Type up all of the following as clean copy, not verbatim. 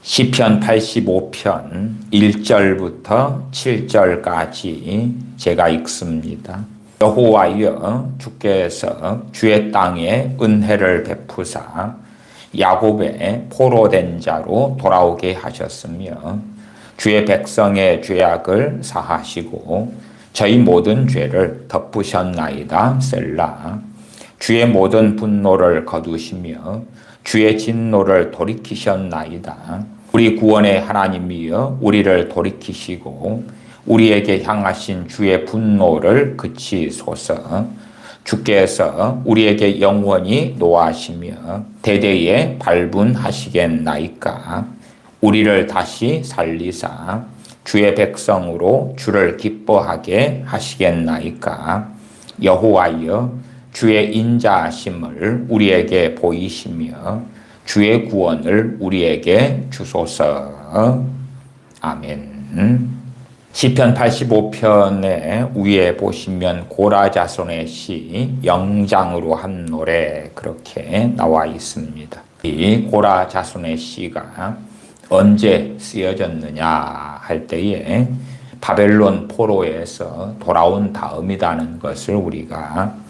시편 85편 1절부터 7절까지 제가 읽습니다. 여호와여, 주께서 주의 땅에 은혜를 베푸사 야곱의 포로된 자로 돌아오게 하셨으며 주의 백성의 죄악을 사하시고 저희 모든 죄를 덮으셨나이다. 셀라. 주의 모든 분노를 거두시며 주의 진노를 돌이키셨나이다. 우리 구원의 하나님이여, 우리를 돌이키시고 우리에게 향하신 주의 분노를 그치소서. 주께서 우리에게 영원히 노하시며 대대에 발분하시겠나이까. 우리를 다시 살리사 주의 백성으로 주를 기뻐하게 하시겠나이까. 여호와여, 주의 인자하심을 우리에게 보이시며 주의 구원을 우리에게 주소서. 아멘. 시편 85편의 위에 보시면 고라 자손의 시 영장으로 한 노래 그렇게 나와 있습니다. 이 고라 자손의 시가 언제 쓰여졌느냐 할 때에 바벨론 포로에서 돌아온 다음이라는 것을 우리가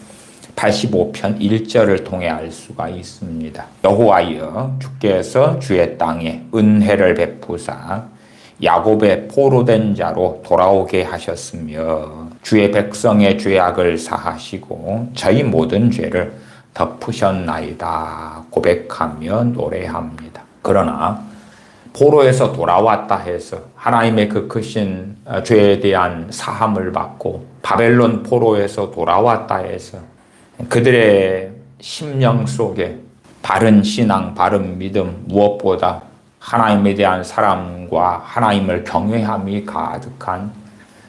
85편 1절을 통해 알 수가 있습니다. 여호와여, 주께서 주의 땅에 은혜를 베푸사 야곱의 포로된 자로 돌아오게 하셨으며 주의 백성의 죄악을 사하시고 저희 모든 죄를 덮으셨나이다 고백하며 노래합니다. 그러나 포로에서 돌아왔다 해서 하나님의 그 크신 죄에 대한 사함을 받고 바벨론 포로에서 돌아왔다 해서 그들의 심령 속에 바른 신앙, 바른 믿음, 무엇보다 하나님에 대한 사랑과 하나님을 경외함이 가득한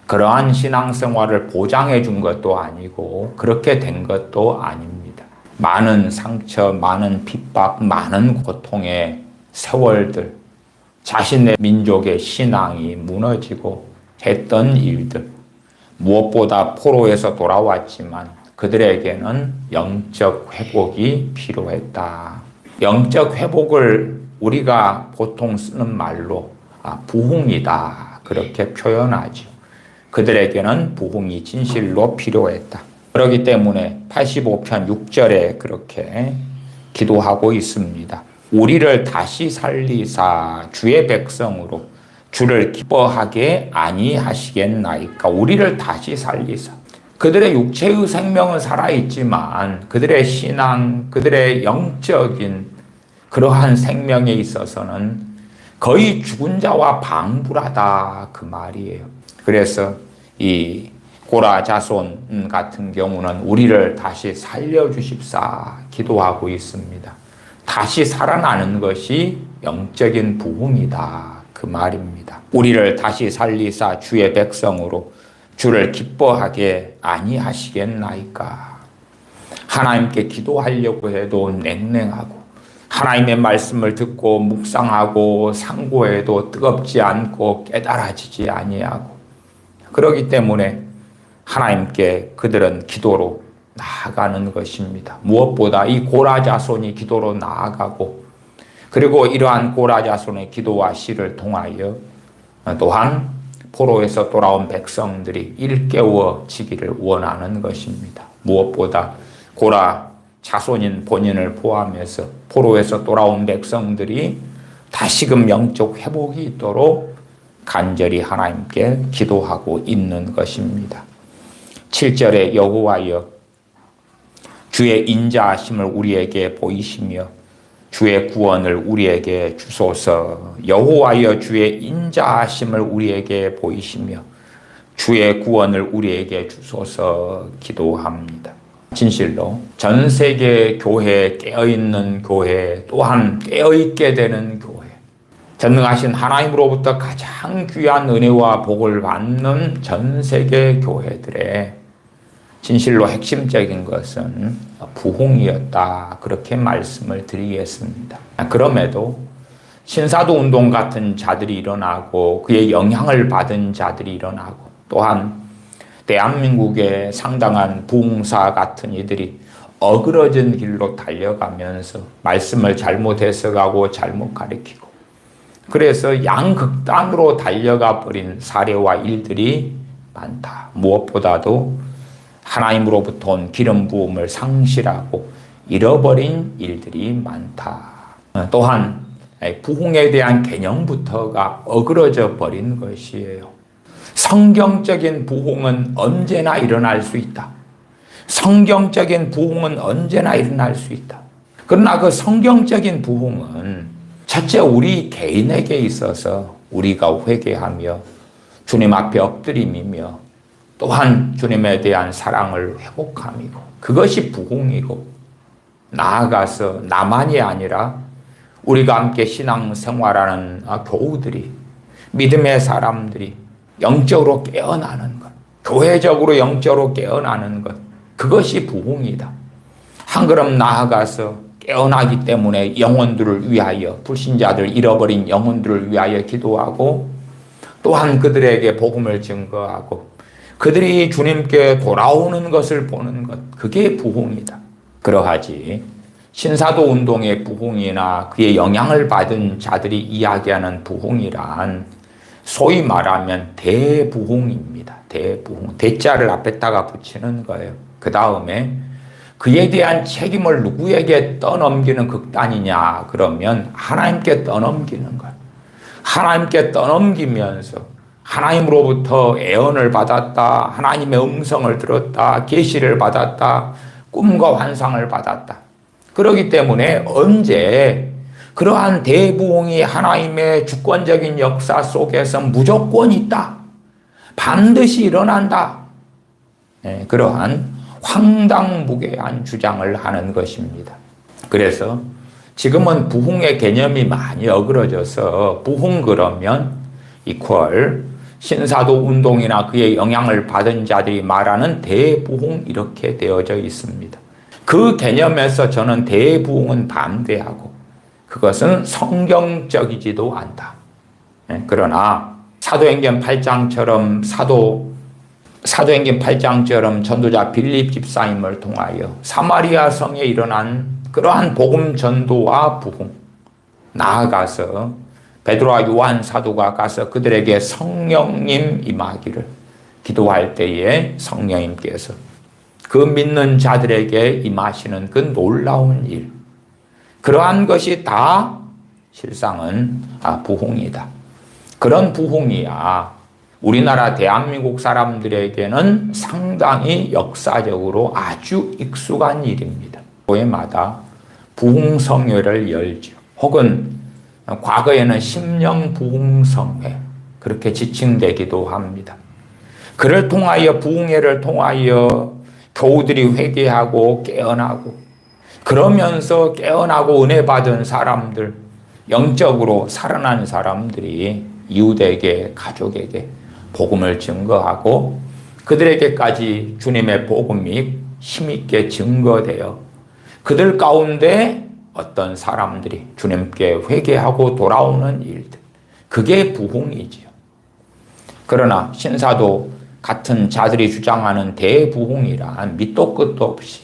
그러한 신앙생활을 보장해 준 것도 아니고 그렇게 된 것도 아닙니다. 많은 상처, 많은 핍박, 많은 고통의 세월들, 자신의 민족의 신앙이 무너지고 했던 일들, 무엇보다 포로에서 돌아왔지만 그들에게는 영적 회복이 필요했다. 영적 회복을 우리가 보통 쓰는 말로 부흥이다 그렇게 표현하죠. 그들에게는 부흥이 진실로 필요했다. 그렇기 때문에 85편 6절에 그렇게 기도하고 있습니다. 우리를 다시 살리사 주의 백성으로 주를 기뻐하게 아니하시겠나이까. 우리를 다시 살리사. 그들의 육체의 생명은 살아있지만 그들의 신앙, 그들의 영적인 그러한 생명에 있어서는 거의 죽은 자와 방불하다 그 말이에요. 그래서 이 고라 자손 같은 경우는 우리를 다시 살려주십사 기도하고 있습니다. 다시 살아나는 것이 영적인 부흥이다 그 말입니다. 우리를 다시 살리사 주의 백성으로 주를 기뻐하게 아니하시겠나이까. 하나님께 기도하려고 해도 냉랭하고 하나님의 말씀을 듣고 묵상하고 상고해도 뜨겁지 않고 깨달아지지 아니하고 그렇기 때문에 하나님께 그들은 기도로 나아가는 것입니다. 무엇보다 이 고라 자손이 기도로 나아가고 그리고 이러한 고라 자손의 기도와 시를 통하여 또한 포로에서 돌아온 백성들이 일깨워지기를 원하는 것입니다. 무엇보다 고라 자손인 본인을 포함해서 포로에서 돌아온 백성들이 다시금 영적 회복이 있도록 간절히 하나님께 기도하고 있는 것입니다. 7절에 여호와여, 주의 인자하심을 우리에게 보이시며 주의 구원을 우리에게 주소서. 여호와여, 주의 인자하심을 우리에게 보이시며 주의 구원을 우리에게 주소서 기도합니다. 진실로 전 세계 교회에 깨어있는 교회, 또한 깨어있게 되는 교회, 전능하신 하나님으로부터 가장 귀한 은혜와 복을 받는 전 세계 교회들의 진실로 핵심적인 것은 부흥이었다 그렇게 말씀을 드리겠습니다. 그럼에도 신사도운동 같은 자들이 일어나고 그의 영향을 받은 자들이 일어나고 또한 대한민국의 상당한 부흥사 같은 이들이 어그러진 길로 달려가면서 말씀을 잘못 해석하고 잘못 가르치고 그래서 양극단으로 달려가 버린 사례와 일들이 많다. 무엇보다도 하나님으로부터 온 기름 부음을 상실하고 잃어버린 일들이 많다. 또한 부흥에 대한 개념부터가 어그러져 버린 것이에요. 성경적인 부흥은 언제나 일어날 수 있다. 성경적인 부흥은 언제나 일어날 수 있다. 그러나 그 성경적인 부흥은 첫째 우리 개인에게 있어서 우리가 회개하며 주님 앞에 엎드림이며 또한 주님에 대한 사랑을 회복함이고 그것이 부흥이고 나아가서 나만이 아니라 우리가 함께 신앙생활하는 교우들이 믿음의 사람들이 영적으로 깨어나는 것, 교회적으로 영적으로 깨어나는 것, 그것이 부흥이다. 한 걸음 나아가서 깨어나기 때문에 영혼들을 위하여, 불신자들 잃어버린 영혼들을 위하여 기도하고 또한 그들에게 복음을 증거하고 그들이 주님께 돌아오는 것을 보는 것, 그게 부흥이다. 그러하지 신사도 운동의 부흥이나 그의 영향을 받은 자들이 이야기하는 부흥이란 소위 말하면 대부흥입니다. 대부흥. 대자를 앞에다가 붙이는 거예요. 그 다음에 그에 대한 책임을 누구에게 떠넘기는 극단이냐 그러면 하나님께 떠넘기는 거예요. 하나님께 떠넘기면서 하나님으로부터 애언을 받았다. 하나님의 음성을 들었다. 계시를 받았다. 꿈과 환상을 받았다. 그렇기 때문에 언제 그러한 대부흥이 하나님의 주권적인 역사 속에서 무조건 있다. 반드시 일어난다. 그러한 황당무계한 주장을 하는 것입니다. 그래서 지금은 부흥의 개념이 많이 어그러져서 부흥 그러면 이퀄 신사도 운동이나 그의 영향을 받은 자들이 말하는 대부흥 이렇게 되어져 있습니다. 그 개념에서 저는 대부흥은 반대하고 그것은 성경적이지도 않다. 그러나 사도행전 8장처럼 사도행전 8장처럼 전도자 빌립 집사님을 통하여 사마리아 성에 일어난 그러한 복음 전도와 부흥, 나아가서 베드로와 요한 사도가 가서 그들에게 성령님 임하기를 기도할 때에 성령님께서 그 믿는 자들에게 임하시는 그 놀라운 일, 그러한 것이 다 실상은 부흥이다. 그런 부흥이야 우리나라 대한민국 사람들에게는 상당히 역사적으로 아주 익숙한 일입니다. 교회마다 부흥성회를 열죠. 혹은 과거에는 심령 부흥성회 그렇게 지칭되기도 합니다. 그를 통하여 부흥회를 통하여 교우들이 회개하고 깨어나고 그러면서 깨어나고 은혜 받은 사람들, 영적으로 살아난 사람들이 이웃에게 가족에게 복음을 증거하고 그들에게까지 주님의 복음이 힘있게 증거되어 그들 가운데 어떤 사람들이 주님께 회개하고 돌아오는 일들, 그게 부흥이지요. 그러나 신사도 같은 자들이 주장하는 대부흥이란 밑도 끝도 없이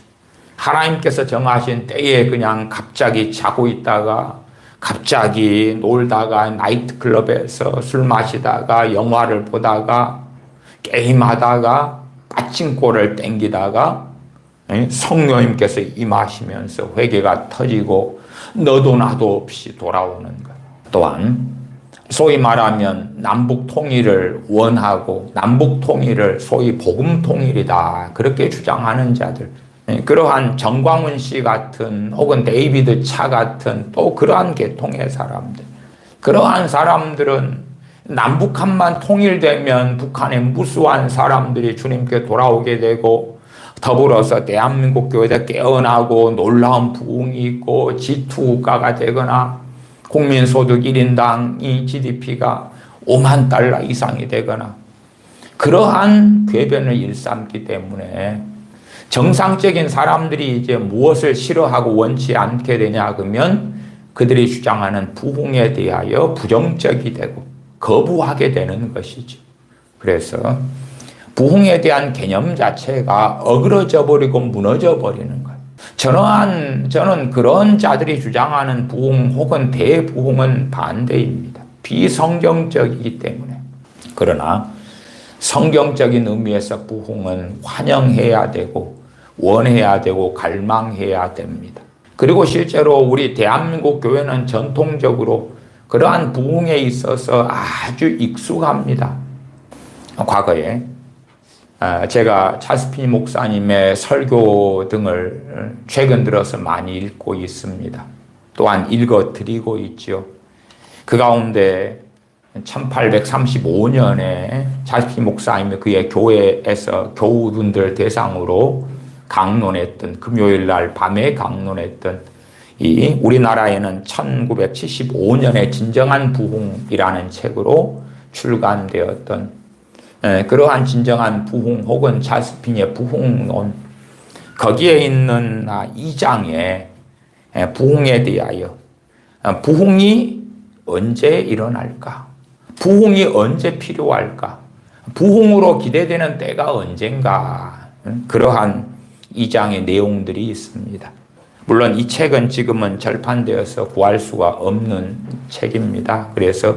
하나님께서 정하신 때에 그냥 갑자기 자고 있다가 갑자기 놀다가 나이트클럽에서 술 마시다가 영화를 보다가 게임하다가 빠친코를 땡기다가 성령님께서 임하시면서 회개가 터지고 너도 나도 없이 돌아오는 것. 또한 소위 말하면 남북 통일을 원하고 남북 통일을 소위 복음 통일이다 그렇게 주장하는 자들, 그러한 정광훈 씨 같은 혹은 데이비드 차 같은 또 그러한 계통의 사람들, 그러한 사람들은 남북한만 통일되면 북한의 무수한 사람들이 주님께 돌아오게 되고 더불어서 대한민국 교회가 깨어나고 놀라운 부흥이 있고 G2국가가 되거나 국민소득 1인당 GDP가 5만 달러 이상이 되거나 그러한 궤변을 일삼기 때문에 정상적인 사람들이 이제 무엇을 싫어하고 원치 않게 되냐 그러면 그들이 주장하는 부흥에 대하여 부정적이 되고 거부하게 되는 것이죠. 그래서 부흥에 대한 개념 자체가 어그러져 버리고 무너져 버리는 거예요. 저는 그런 자들이 주장하는 부흥 혹은 대부흥은 반대입니다. 비성경적이기 때문에. 그러나 성경적인 의미에서 부흥은 환영해야 되고 원해야 되고 갈망해야 됩니다. 그리고 실제로 우리 대한민국 교회는 전통적으로 그러한 부흥에 있어서 아주 익숙합니다. 과거에 제가 찰스 피니 목사님의 설교 등을 최근 들어서 많이 읽고 있습니다. 또한 읽어드리고 있죠. 그 가운데 1835년에 찰스 피니 목사님이 그의 교회에서 교우분들 대상으로 강론했던, 금요일 날 밤에 강론했던 이 우리나라에는 1975년에 진정한 부흥이라는 책으로 출간되었던 그러한 진정한 부흥 혹은 찰스 피니의 부흥론, 거기에 있는 2장에 부흥에 대하여 부흥이 언제 일어날까? 부흥이 언제 필요할까? 부흥으로 기대되는 때가 언젠가? 그러한 2장의 내용들이 있습니다. 물론 이 책은 지금은 절판되어서 구할 수가 없는 책입니다. 그래서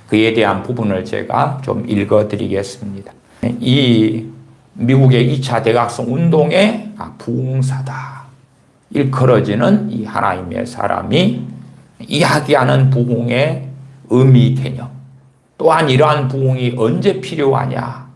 그에 대한 부분을 제가 좀 읽어드리겠습니다. 이 미국의 2차 대각성 운동의 부흥사다 일컬어지는 이 하나님의 사람이 이야기하는 부흥의 의미 개념, 또한 이러한 부흥이 언제 필요하냐,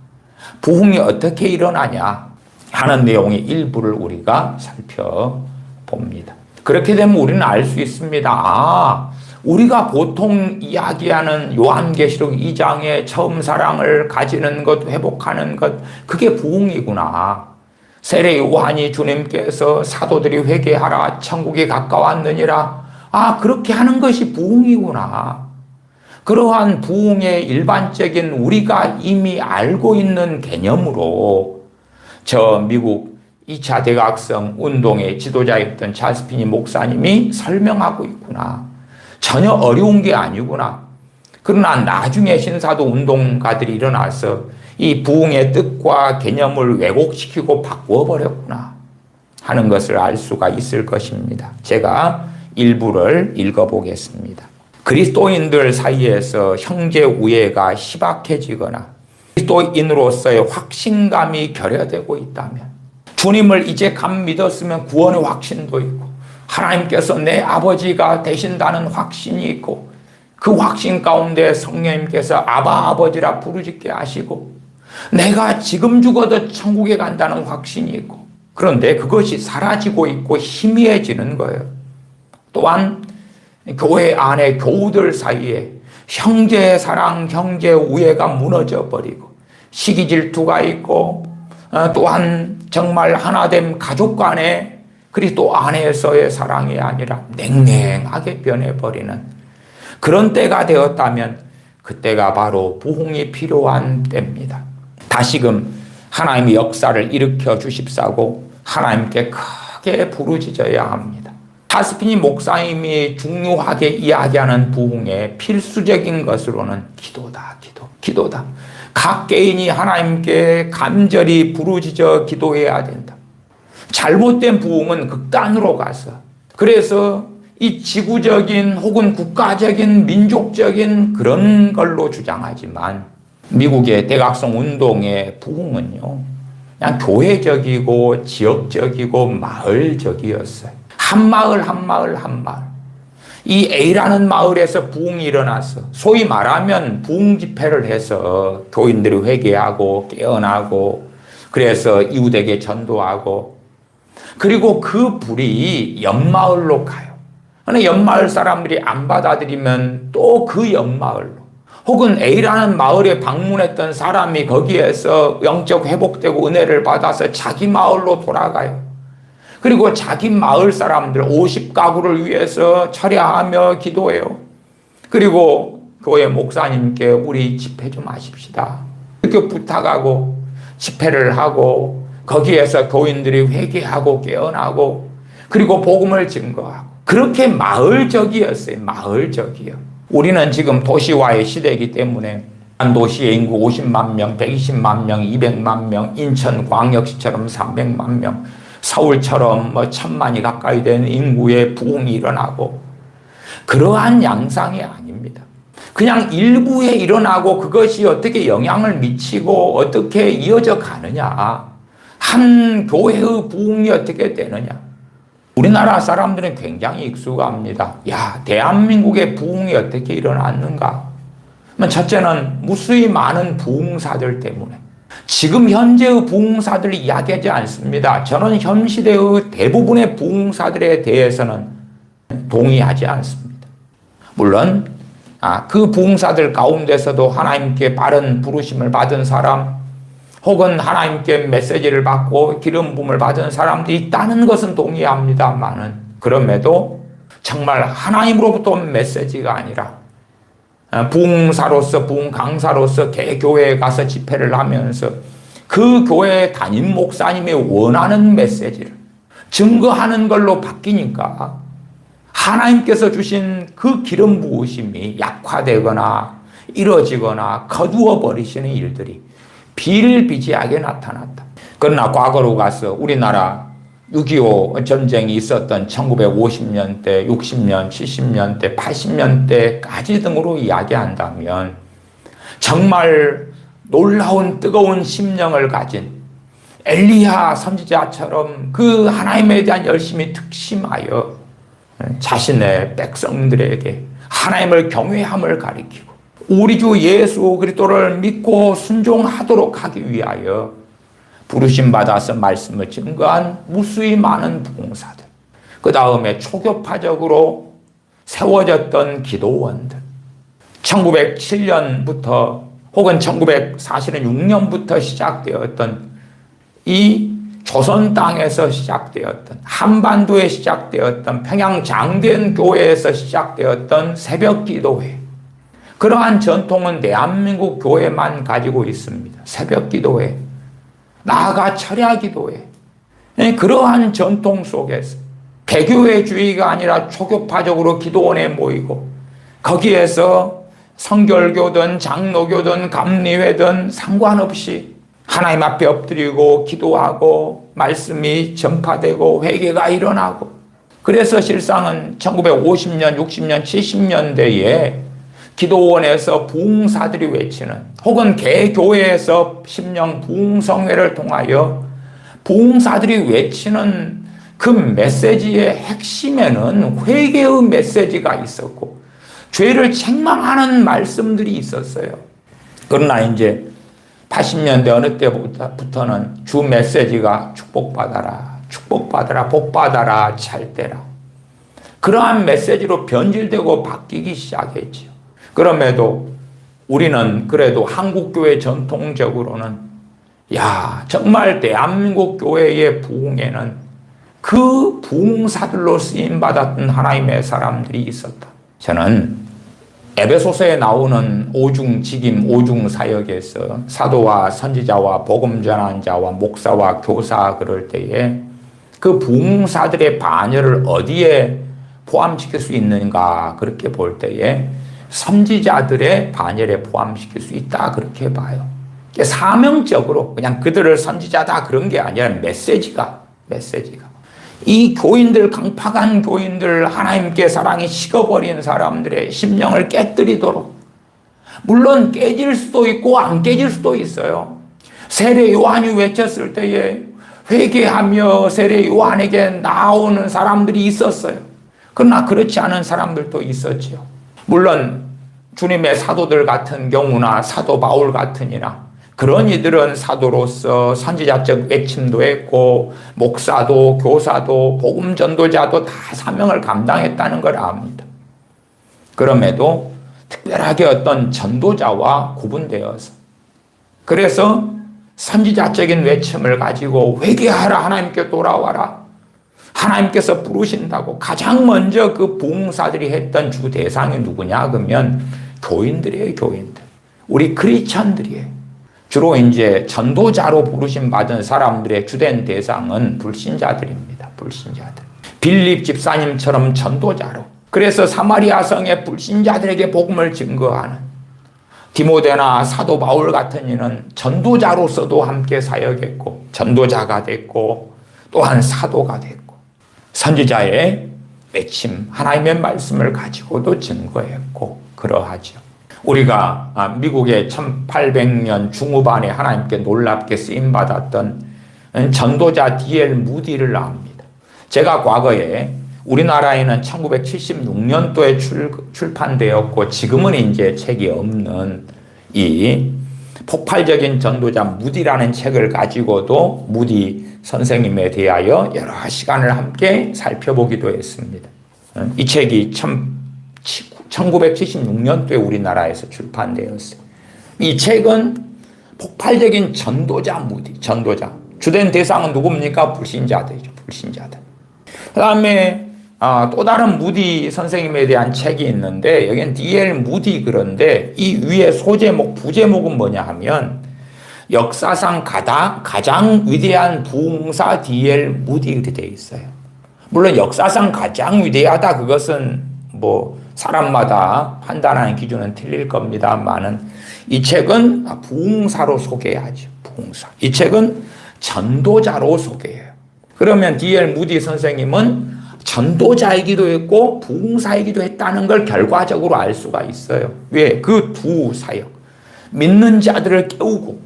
부흥이 어떻게 일어나냐 하는 내용의 일부를 우리가 살펴봅니다. 그렇게 되면 우리는 알 수 있습니다. 우리가 보통 이야기하는 요한계시록 2장의 처음 사랑을 가지는 것, 회복하는 것, 그게 부흥이구나. 세례 요한이 주님께서 사도들이 회개하라, 천국이 가까웠느니라. 그렇게 하는 것이 부흥이구나. 그러한 부흥의 일반적인 우리가 이미 알고 있는 개념으로 저 미국 2차 대각성 운동의 지도자였던 찰스 피니 목사님이 설명하고 있구나. 전혀 어려운 게 아니구나. 그러나 나중에 신사도 운동가들이 일어나서 이 부흥의 뜻과 개념을 왜곡시키고 바꿔버렸구나 하는 것을 알 수가 있을 것입니다. 제가 일부를 읽어보겠습니다. 그리스도인들 사이에서 형제 우애가 희박해지거나 그리스도인으로서의 확신감이 결여되고 있다면, 주님을 이제 감 믿었으면 구원의 확신도 있고 하나님께서 내 아버지가 되신다는 확신이 있고 그 확신 가운데 성령님께서 아바 아버지라 부르짖게 하시고 내가 지금 죽어도 천국에 간다는 확신이 있고, 그런데 그것이 사라지고 있고 희미해지는 거예요. 또한 교회 안에 교우들 사이에 형제 사랑, 형제 우애가 무너져 버리고 시기 질투가 있고, 또한 정말 하나됨 가족 간에 그리스도 안에서의 사랑이 아니라 냉랭하게 변해버리는 그런 때가 되었다면 그때가 바로 부흥이 필요한 때입니다. 다시금 하나님의 역사를 일으켜 주십사고 하나님께 크게 부르짖어야 합니다. 찰스 피니 목사님이 중요하게 이야기하는 부흥의 필수적인 것으로는 기도다. 각 개인이 하나님께 간절히 부르짖어 기도해야 된다. 잘못된 부흥은 극단으로 가서, 그래서 이 지구적인 혹은 국가적인 민족적인 그런 걸로 주장하지만 미국의 대각성 운동의 부흥은요, 그냥 교회적이고 지역적이고 마을적이었어요. 한 마을. 이 A라는 마을에서 부흥이 일어나서 소위 말하면 부흥 집회를 해서 교인들이 회개하고 깨어나고 그래서 이웃에게 전도하고, 그리고 그 불이 옆마을로 가요. 그런데 옆마을 사람들이 안 받아들이면 또 그 옆마을로, 혹은 A라는 마을에 방문했던 사람이 거기에서 영적 회복되고 은혜를 받아서 자기 마을로 돌아가요. 그리고 자기 마을 사람들 50가구를 위해서 철야하며 기도해요. 그리고 교회 목사님께 우리 집회 좀 하십시다 이렇게 부탁하고 집회를 하고 거기에서 교인들이 회개하고 깨어나고 그리고 복음을 증거하고, 그렇게 마을적이었어요. 마을적이요. 우리는 지금 도시화의 시대이기 때문에 한 도시의 인구 50만 명, 120만 명, 200만 명, 인천광역시처럼 300만 명, 서울처럼 1000만이 가까이 되는 인구의 부흥이 일어나고, 그러한 양상이 아닙니다. 그냥 일부에 일어나고 그것이 어떻게 영향을 미치고 어떻게 이어져 가느냐. 한 교회의 부흥이 어떻게 되느냐. 우리나라 사람들은 굉장히 익숙합니다. 야, 대한민국의 부흥이 어떻게 일어났는가. 첫째는 무수히 많은 부흥사들 때문에. 지금 현재의 부흥사들을 이야기하지 않습니다. 저는 현 시대의 대부분의 부흥사들에 대해서는 동의하지 않습니다. 물론 그 부흥사들 가운데서도 하나님께 바른 부르심을 받은 사람 혹은 하나님께 메시지를 받고 기름 부음을 받은 사람들이 있다는 것은 동의합니다만은 그럼에도 정말 하나님으로부터 온 메시지가 아니라 부흥사로서 부흥 강사로서 개교회에 가서 집회를 하면서 그 교회 담임 목사님이 원하는 메시지를 증거하는 걸로 바뀌니까 하나님께서 주신 그 기름 부으심이 약화되거나 이뤄지거나 거두어 버리시는 일들이 비일비재하게 나타났다. 그러나 과거로 가서 우리나라 6.25 전쟁이 있었던 1950년대, 60년, 70년대, 80년대까지 등으로 이야기한다면 정말 놀라운 뜨거운 심령을 가진 엘리야 선지자처럼 그 하나님에 대한 열심이 특심하여 자신의 백성들에게 하나님을 경외함을 가리키고 우리 주 예수 그리스도를 믿고 순종하도록 하기 위하여 부르심 받아서 말씀을 증거한 무수히 많은 부흥사들, 그 다음에 초교파적으로 세워졌던 기도원들, 1907년부터 혹은 1946년부터 시작되었던 이 조선 땅에서 시작되었던 한반도에 시작되었던 평양 장대현 교회에서 시작되었던 새벽 기도회, 그러한 전통은 대한민국 교회만 가지고 있습니다. 새벽 기도회, 나아가 철야 기도회, 그러한 전통 속에서 개교회주의가 아니라 초교파적으로 기도원에 모이고 거기에서 성결교든 장로교든 감리회든 상관없이 하나님 앞에 엎드리고 기도하고 말씀이 전파되고 회개가 일어나고, 그래서 실상은 1950년, 60년, 70년대에 기도원에서 부흥사들이 외치는 혹은 개교회에서 심령 부흥성회를 통하여 부흥사들이 외치는 그 메시지의 핵심에는 회개의 메시지가 있었고 죄를 책망하는 말씀들이 있었어요. 그러나 이제 80년대 어느 때부터는 주 메시지가 축복받아라, 축복받아라, 복받아라, 잘 되라, 그러한 메시지로 변질되고 바뀌기 시작했죠. 그럼에도 우리는 그래도 한국교회 전통적으로는 정말 대한민국 교회의 부흥에는 그 부흥사들로 쓰임받았던 하나님의 사람들이 있었다. 저는 에베소서에 나오는 오중직임, 오중사역에서 사도와 선지자와 복음 전한 자와 목사와 교사 그럴 때에 그 부흥사들의 반열을 어디에 포함시킬 수 있는가 그렇게 볼 때에 선지자들의 반열에 포함시킬 수 있다 그렇게 봐요. 사명적으로 그냥 그들을 선지자다 그런 게 아니라 메시지가 이 교인들, 강팍한 교인들, 하나님께 사랑이 식어버린 사람들의 심령을 깨뜨리도록, 물론 깨질 수도 있고 안 깨질 수도 있어요. 세례 요한이 외쳤을 때에 회개하며 세례 요한에게 나오는 사람들이 있었어요. 그러나 그렇지 않은 사람들도 있었죠. 물론 주님의 사도들 같은 경우나 사도 바울 같은 이나 그런 이들은 사도로서 선지자적 외침도 했고 목사도 교사도 복음 전도자도 다 사명을 감당했다는 걸 압니다. 그럼에도 특별하게 어떤 전도자와 구분되어서, 그래서 선지자적인 외침을 가지고 회개하라, 하나님께 돌아와라, 하나님께서 부르신다고 가장 먼저 그 부흥사들이 했던 주 대상이 누구냐 그러면 교인들이에요. 교인들, 우리 크리스천들이에요. 주로 이제 전도자로 부르심 받은 사람들의 주된 대상은 불신자들입니다. 불신자들. 빌립 집사님처럼 전도자로, 그래서 사마리아 성의 불신자들에게 복음을 증거하는 디모데나 사도 바울 같은 이는 전도자로서도 함께 사역했고 전도자가 됐고 또한 사도가 됐고 선지자의 외침, 하나님의 말씀을 가지고도 증거했고 그러하죠. 우리가 미국의 1800년 중후반에 하나님께 놀랍게 쓰임받았던 전도자 D.L. 무디를 압니다. 제가 과거에 우리나라에는 1976년도에 출판되었고 지금은 이제 책이 없는 이 폭발적인 전도자 무디라는 책을 가지고도 무디 선생님에 대하여 여러 시간을 함께 살펴보기도 했습니다. 이 책이 1976년도에 우리나라에서 출판되었어요. 이 책은 폭발적인 전도자 무디, 전도자. 주된 대상은 누굽니까? 불신자들이죠. 불신자들. 그 다음에 또 다른 무디 선생님에 대한 책이 있는데 여기는 D.L. 무디 그런데 이 위에 소제목, 부제목은 뭐냐 하면 역사상 가장 위대한 부흥사 D.L. 무디 이렇게 되어 있어요. 물론 역사상 가장 위대하다 그것은 뭐 사람마다 판단하는 기준은 틀릴 겁니다만은 이 책은 부흥사로 소개하죠. 부흥사. 이 책은 전도자로 소개해요. 그러면 D.L. 무디 선생님은 전도자이기도 했고 부흥사이기도 했다는 걸 결과적으로 알 수가 있어요. 왜? 그 두 사역. 믿는 자들을 깨우고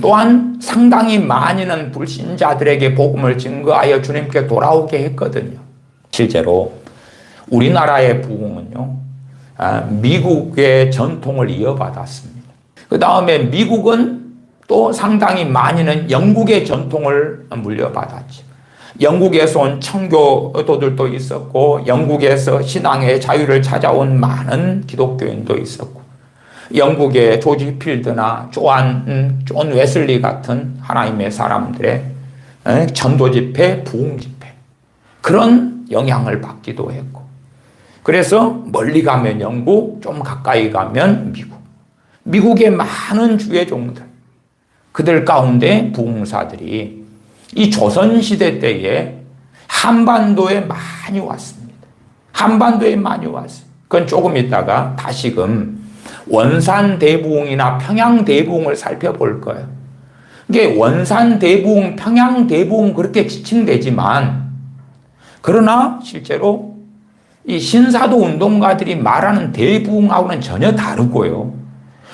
또한 상당히 많이는 불신자들에게 복음을 증거하여 주님께 돌아오게 했거든요. 실제로 우리나라의 부흥은요, 미국의 전통을 이어받았습니다. 그 다음에 미국은 또 상당히 많이는 영국의 전통을 물려받았죠. 영국에서 온 청교도들도 있었고 영국에서 신앙의 자유를 찾아온 많은 기독교인도 있었고 영국의 조지 필드나 존 웨슬리 같은 하나님의 사람들의 전도 집회, 부흥 집회 그런 영향을 받기도 했고 그래서 멀리 가면 영국, 좀 가까이 가면 미국 미국의 많은 주의 종들 그들 가운데 부흥사들이 이 조선시대 때에 한반도에 많이 왔습니다. 한반도에 많이 왔어요. 그건 조금 있다가 다시금 원산대부흥이나 평양대부흥을 살펴볼 거예요. 이게 원산대부흥, 평양대부흥 그렇게 지칭되지만 그러나 실제로 이 신사도 운동가들이 말하는 대부흥하고는 전혀 다르고요.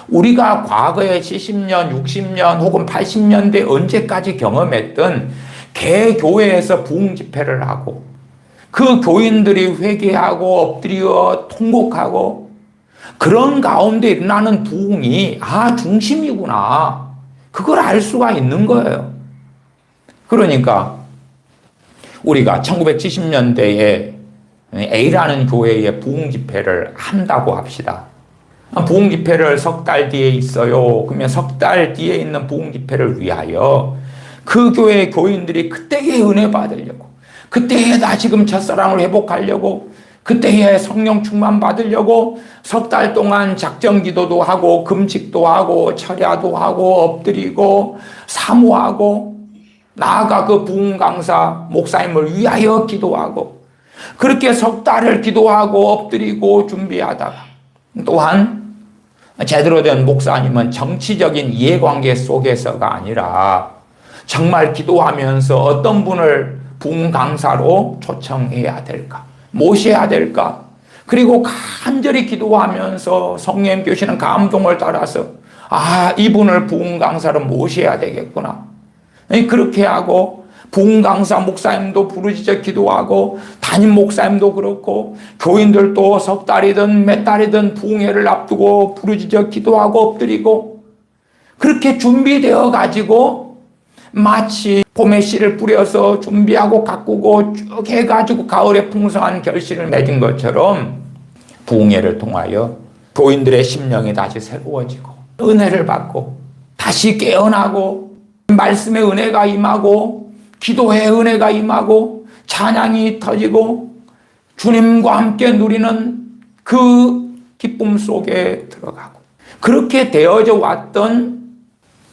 우리가 과거에 70년, 60년 혹은 80년대 언제까지 경험했던 개교회에서 부흥 집회를 하고 그 교인들이 회개하고 엎드려 통곡하고 그런 가운데 일어나는 부흥이 중심이구나. 그걸 알 수가 있는 거예요. 그러니까 우리가 1970년대에 A라는 교회의 부흥 집회를 한다고 합시다. 부흥 집회를 석 달 뒤에 있어요. 그러면 석 달 뒤에 있는 부흥 집회를 위하여 그 교회 교인들이 그때에 은혜 받으려고 그때에 다시금 첫사랑을 회복하려고 그때에 성령 충만 받으려고 석 달 동안 작정 기도도 하고 금식도 하고 철야도 하고 엎드리고 사모하고 나아가 그 부흥 강사 목사님을 위하여 기도하고 그렇게 석 달을 기도하고 엎드리고 준비하다가 또한 제대로 된 목사님은 정치적인 이해관계 속에서가 아니라 정말 기도하면서 어떤 분을 부흥 강사로 초청해야 될까, 모셔야 될까, 그리고 간절히 기도하면서 성령 교시는 감동을 따라서 이분을 부흥 강사로 모셔야 되겠구나. 그렇게 하고 부흥 강사 목사님도 부르짖어 기도하고 담임 목사님도 그렇고 교인들도 석 달이든 몇 달이든 부흥회를 앞두고 부르짖어 기도하고 엎드리고 그렇게 준비되어 가지고 마치 봄에 씨를 뿌려서 준비하고 가꾸고 쭉 해가지고 가을에 풍성한 결실을 맺은 것처럼 부흥회를 통하여 교인들의 심령이 다시 새로워지고 은혜를 받고 다시 깨어나고 말씀의 은혜가 임하고 기도의 은혜가 임하고 찬양이 터지고 주님과 함께 누리는 그 기쁨 속에 들어가고 그렇게 되어져 왔던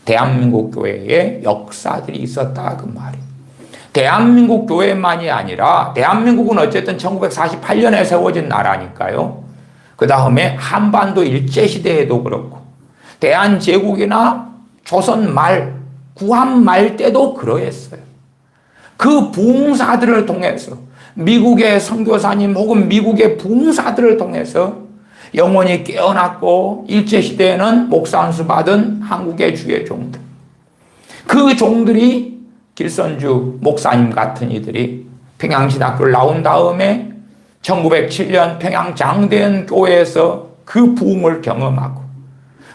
대한민국 교회의 역사들이 있었다 그 말이에요. 대한민국 교회만이 아니라 대한민국은 어쨌든 1948년에 세워진 나라니까요. 그 다음에 한반도 일제시대에도 그렇고 대한제국이나 조선 말 구한 말 때도 그러했어요. 그 부흥사들을 통해서 미국의 선교사님 혹은 미국의 부흥사들을 통해서 영혼이 깨어났고 일제시대에는 목사 안수 받은 한국의 주의 종들, 그 종들이 길선주 목사님 같은 이들이 평양신학교를 나온 다음에 1907년 평양 장대현 교회에서 그 부흥을 경험하고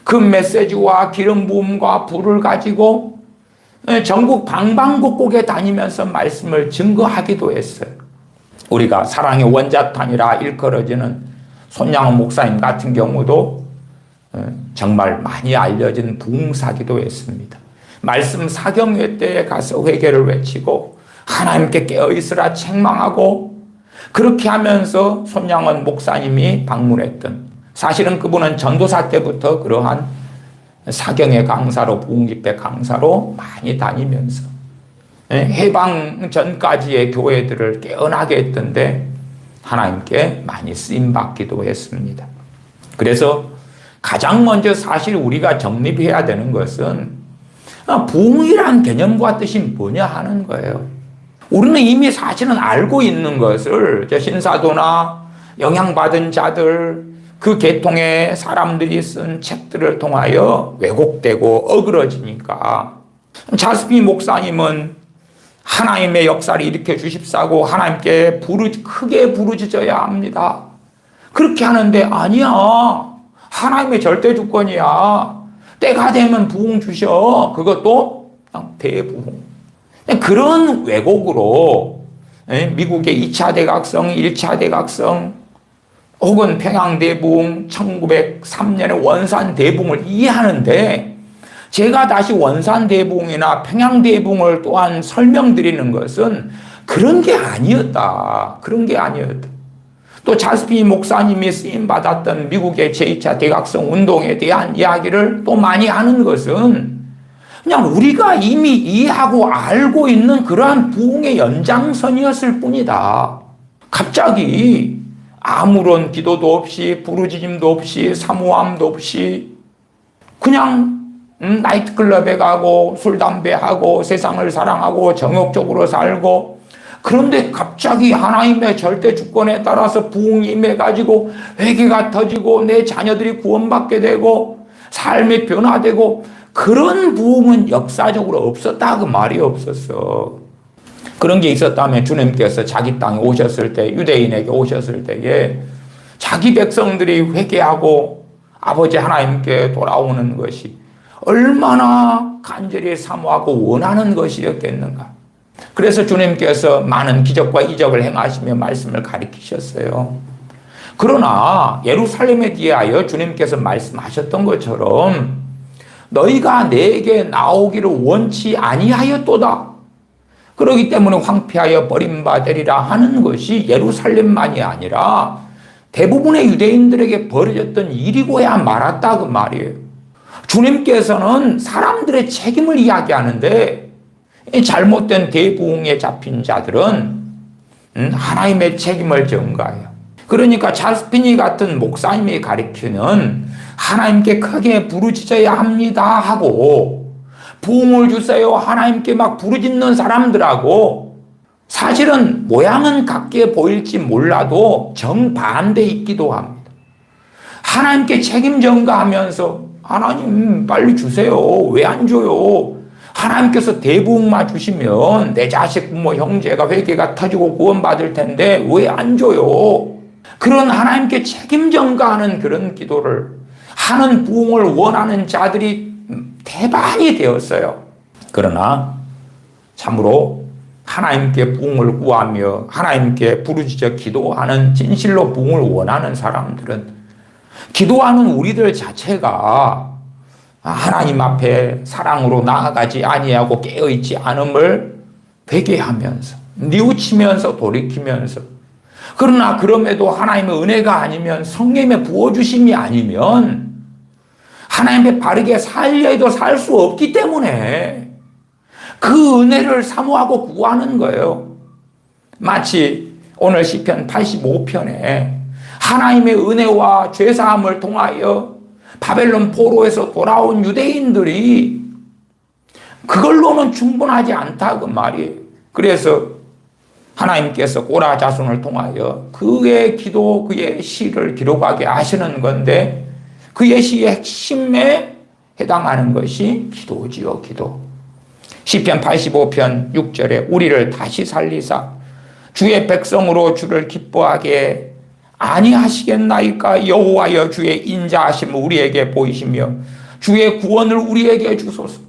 그 메시지와 기름 부음과 불을 가지고 전국 방방곡곡에 다니면서 말씀을 증거하기도 했어요. 우리가 사랑의 원자탄이라 일컬어지는 손양원 목사님 같은 경우도 정말 많이 알려진 부흥사기도 했습니다. 말씀 사경회 때에 가서 회개를 외치고 하나님께 깨어있으라 책망하고, 그렇게 하면서 손양원 목사님이 방문했던, 사실은 그분은 전도사 때부터 그러한 사경회 강사로, 부흥집회 강사로 많이 다니면서 해방 전까지의 교회들을 깨어나게 했던데 하나님께 많이 쓰임받기도 했습니다. 그래서 가장 먼저 사실 우리가 정립해야 되는 것은 부흥이란 개념과 뜻이 뭐냐 하는 거예요. 우리는 이미 사실은 알고 있는 것을 신사도나 영향받은 자들, 그 계통의 사람들이 쓴 책들을 통하여 왜곡되고 어그러지니까, 자스피 목사님은 하나님의 역사를 일으켜 주십사고 하나님께 크게 부르짖어야 합니다. 그렇게 하는데 아니야, 하나님의 절대 주권이야. 때가 되면 부흥 주셔. 그것도 그냥 대부흥. 그런 왜곡으로 미국의 2차 대각성, 1차 대각성 혹은 평양대부흥, 1903년의 원산대부흥을 이해하는데, 제가 다시 원산대부흥이나 평양대부흥을 또한 설명드리는 것은 그런 게 아니었다. 그런 게 아니었다. 또 자스피 목사님이 쓰임받았던 미국의 제2차 대각성 운동에 대한 이야기를 또 많이 하는 것은 그냥 우리가 이미 이해하고 알고 있는 그러한 부흥의 연장선이었을 뿐이다. 갑자기 아무런 기도도 없이, 부르짖음도 없이, 사모함도 없이 그냥 나이트클럽에 가고 술 담배하고 세상을 사랑하고 정욕적으로 살고, 그런데 갑자기 하나님의 절대 주권에 따라서 부흥이 임해가지고 회개가 터지고 내 자녀들이 구원받게 되고 삶이 변화되고, 그런 부흥은 역사적으로 없었다 그 말이 없었어. 그런 게 있었다면 주님께서 자기 땅에 오셨을 때, 유대인에게 오셨을 때에 자기 백성들이 회개하고 아버지 하나님께 돌아오는 것이 얼마나 간절히 사모하고 원하는 것이었겠는가. 그래서 주님께서 많은 기적과 이적을 행하시며 말씀을 가르치셨어요. 그러나 예루살렘에 대하여 주님께서 말씀하셨던 것처럼 너희가 내게 나오기를 원치 아니하였도다. 그렇기 때문에 황폐하여 버림받으리라 하는 것이 예루살렘만이 아니라 대부분의 유대인들에게 벌어졌던 일이고야 말았다 그 말이에요. 주님께서는 사람들의 책임을 이야기하는데 잘못된 대부흥에 잡힌 자들은 하나님의 책임을 전가해요. 그러니까 찰스피니 같은 목사님이 가르치는 하나님께 크게 부르짖어야 합니다 하고 부흥을 주세요 하나님께 막 부르짖는 사람들하고 사실은 모양은 같게 보일지 몰라도 정반대 있기도 합니다. 하나님께 책임 전가하면서 하나님 빨리 주세요. 왜 안 줘요? 하나님께서 대부흥만 주시면 내 자식, 부모, 형제가 회개가 터지고 구원받을 텐데 왜 안 줘요? 그런 하나님께 책임 전가하는 그런 기도를 하는 부흥을 원하는 자들이 대반이 되었어요. 그러나 참으로 하나님께 부흥을 구하며 하나님께 부르짖어 기도하는 진실로 부흥을 원하는 사람들은 기도하는 우리들 자체가 하나님 앞에 사랑으로 나아가지 아니하고 깨어있지 않음을 회개하면서 뉘우치면서 돌이키면서, 그러나 그럼에도 하나님의 은혜가 아니면 성령의 부어주심이 아니면 하나님의 바르게 살려 해도 살 수 없기 때문에 그 은혜를 사모하고 구하는 거예요. 마치 오늘 시편 85편에 하나님의 은혜와 죄사함을 통하여 바벨론 포로에서 돌아온 유대인들이 그걸로는 충분하지 않다 그 말이에요. 그래서 하나님께서 고라 자손을 통하여 그의 기도, 그의 시를 기록하게 하시는 건데 그의 시의 핵심에 해당하는 것이 기도지요, 기도. 시편 85편 6절에 우리를 다시 살리사 주의 백성으로 주를 기뻐하게 아니하시겠나이까. 여호와여 주의 인자하심을 우리에게 보이시며 주의 구원을 우리에게 주소서.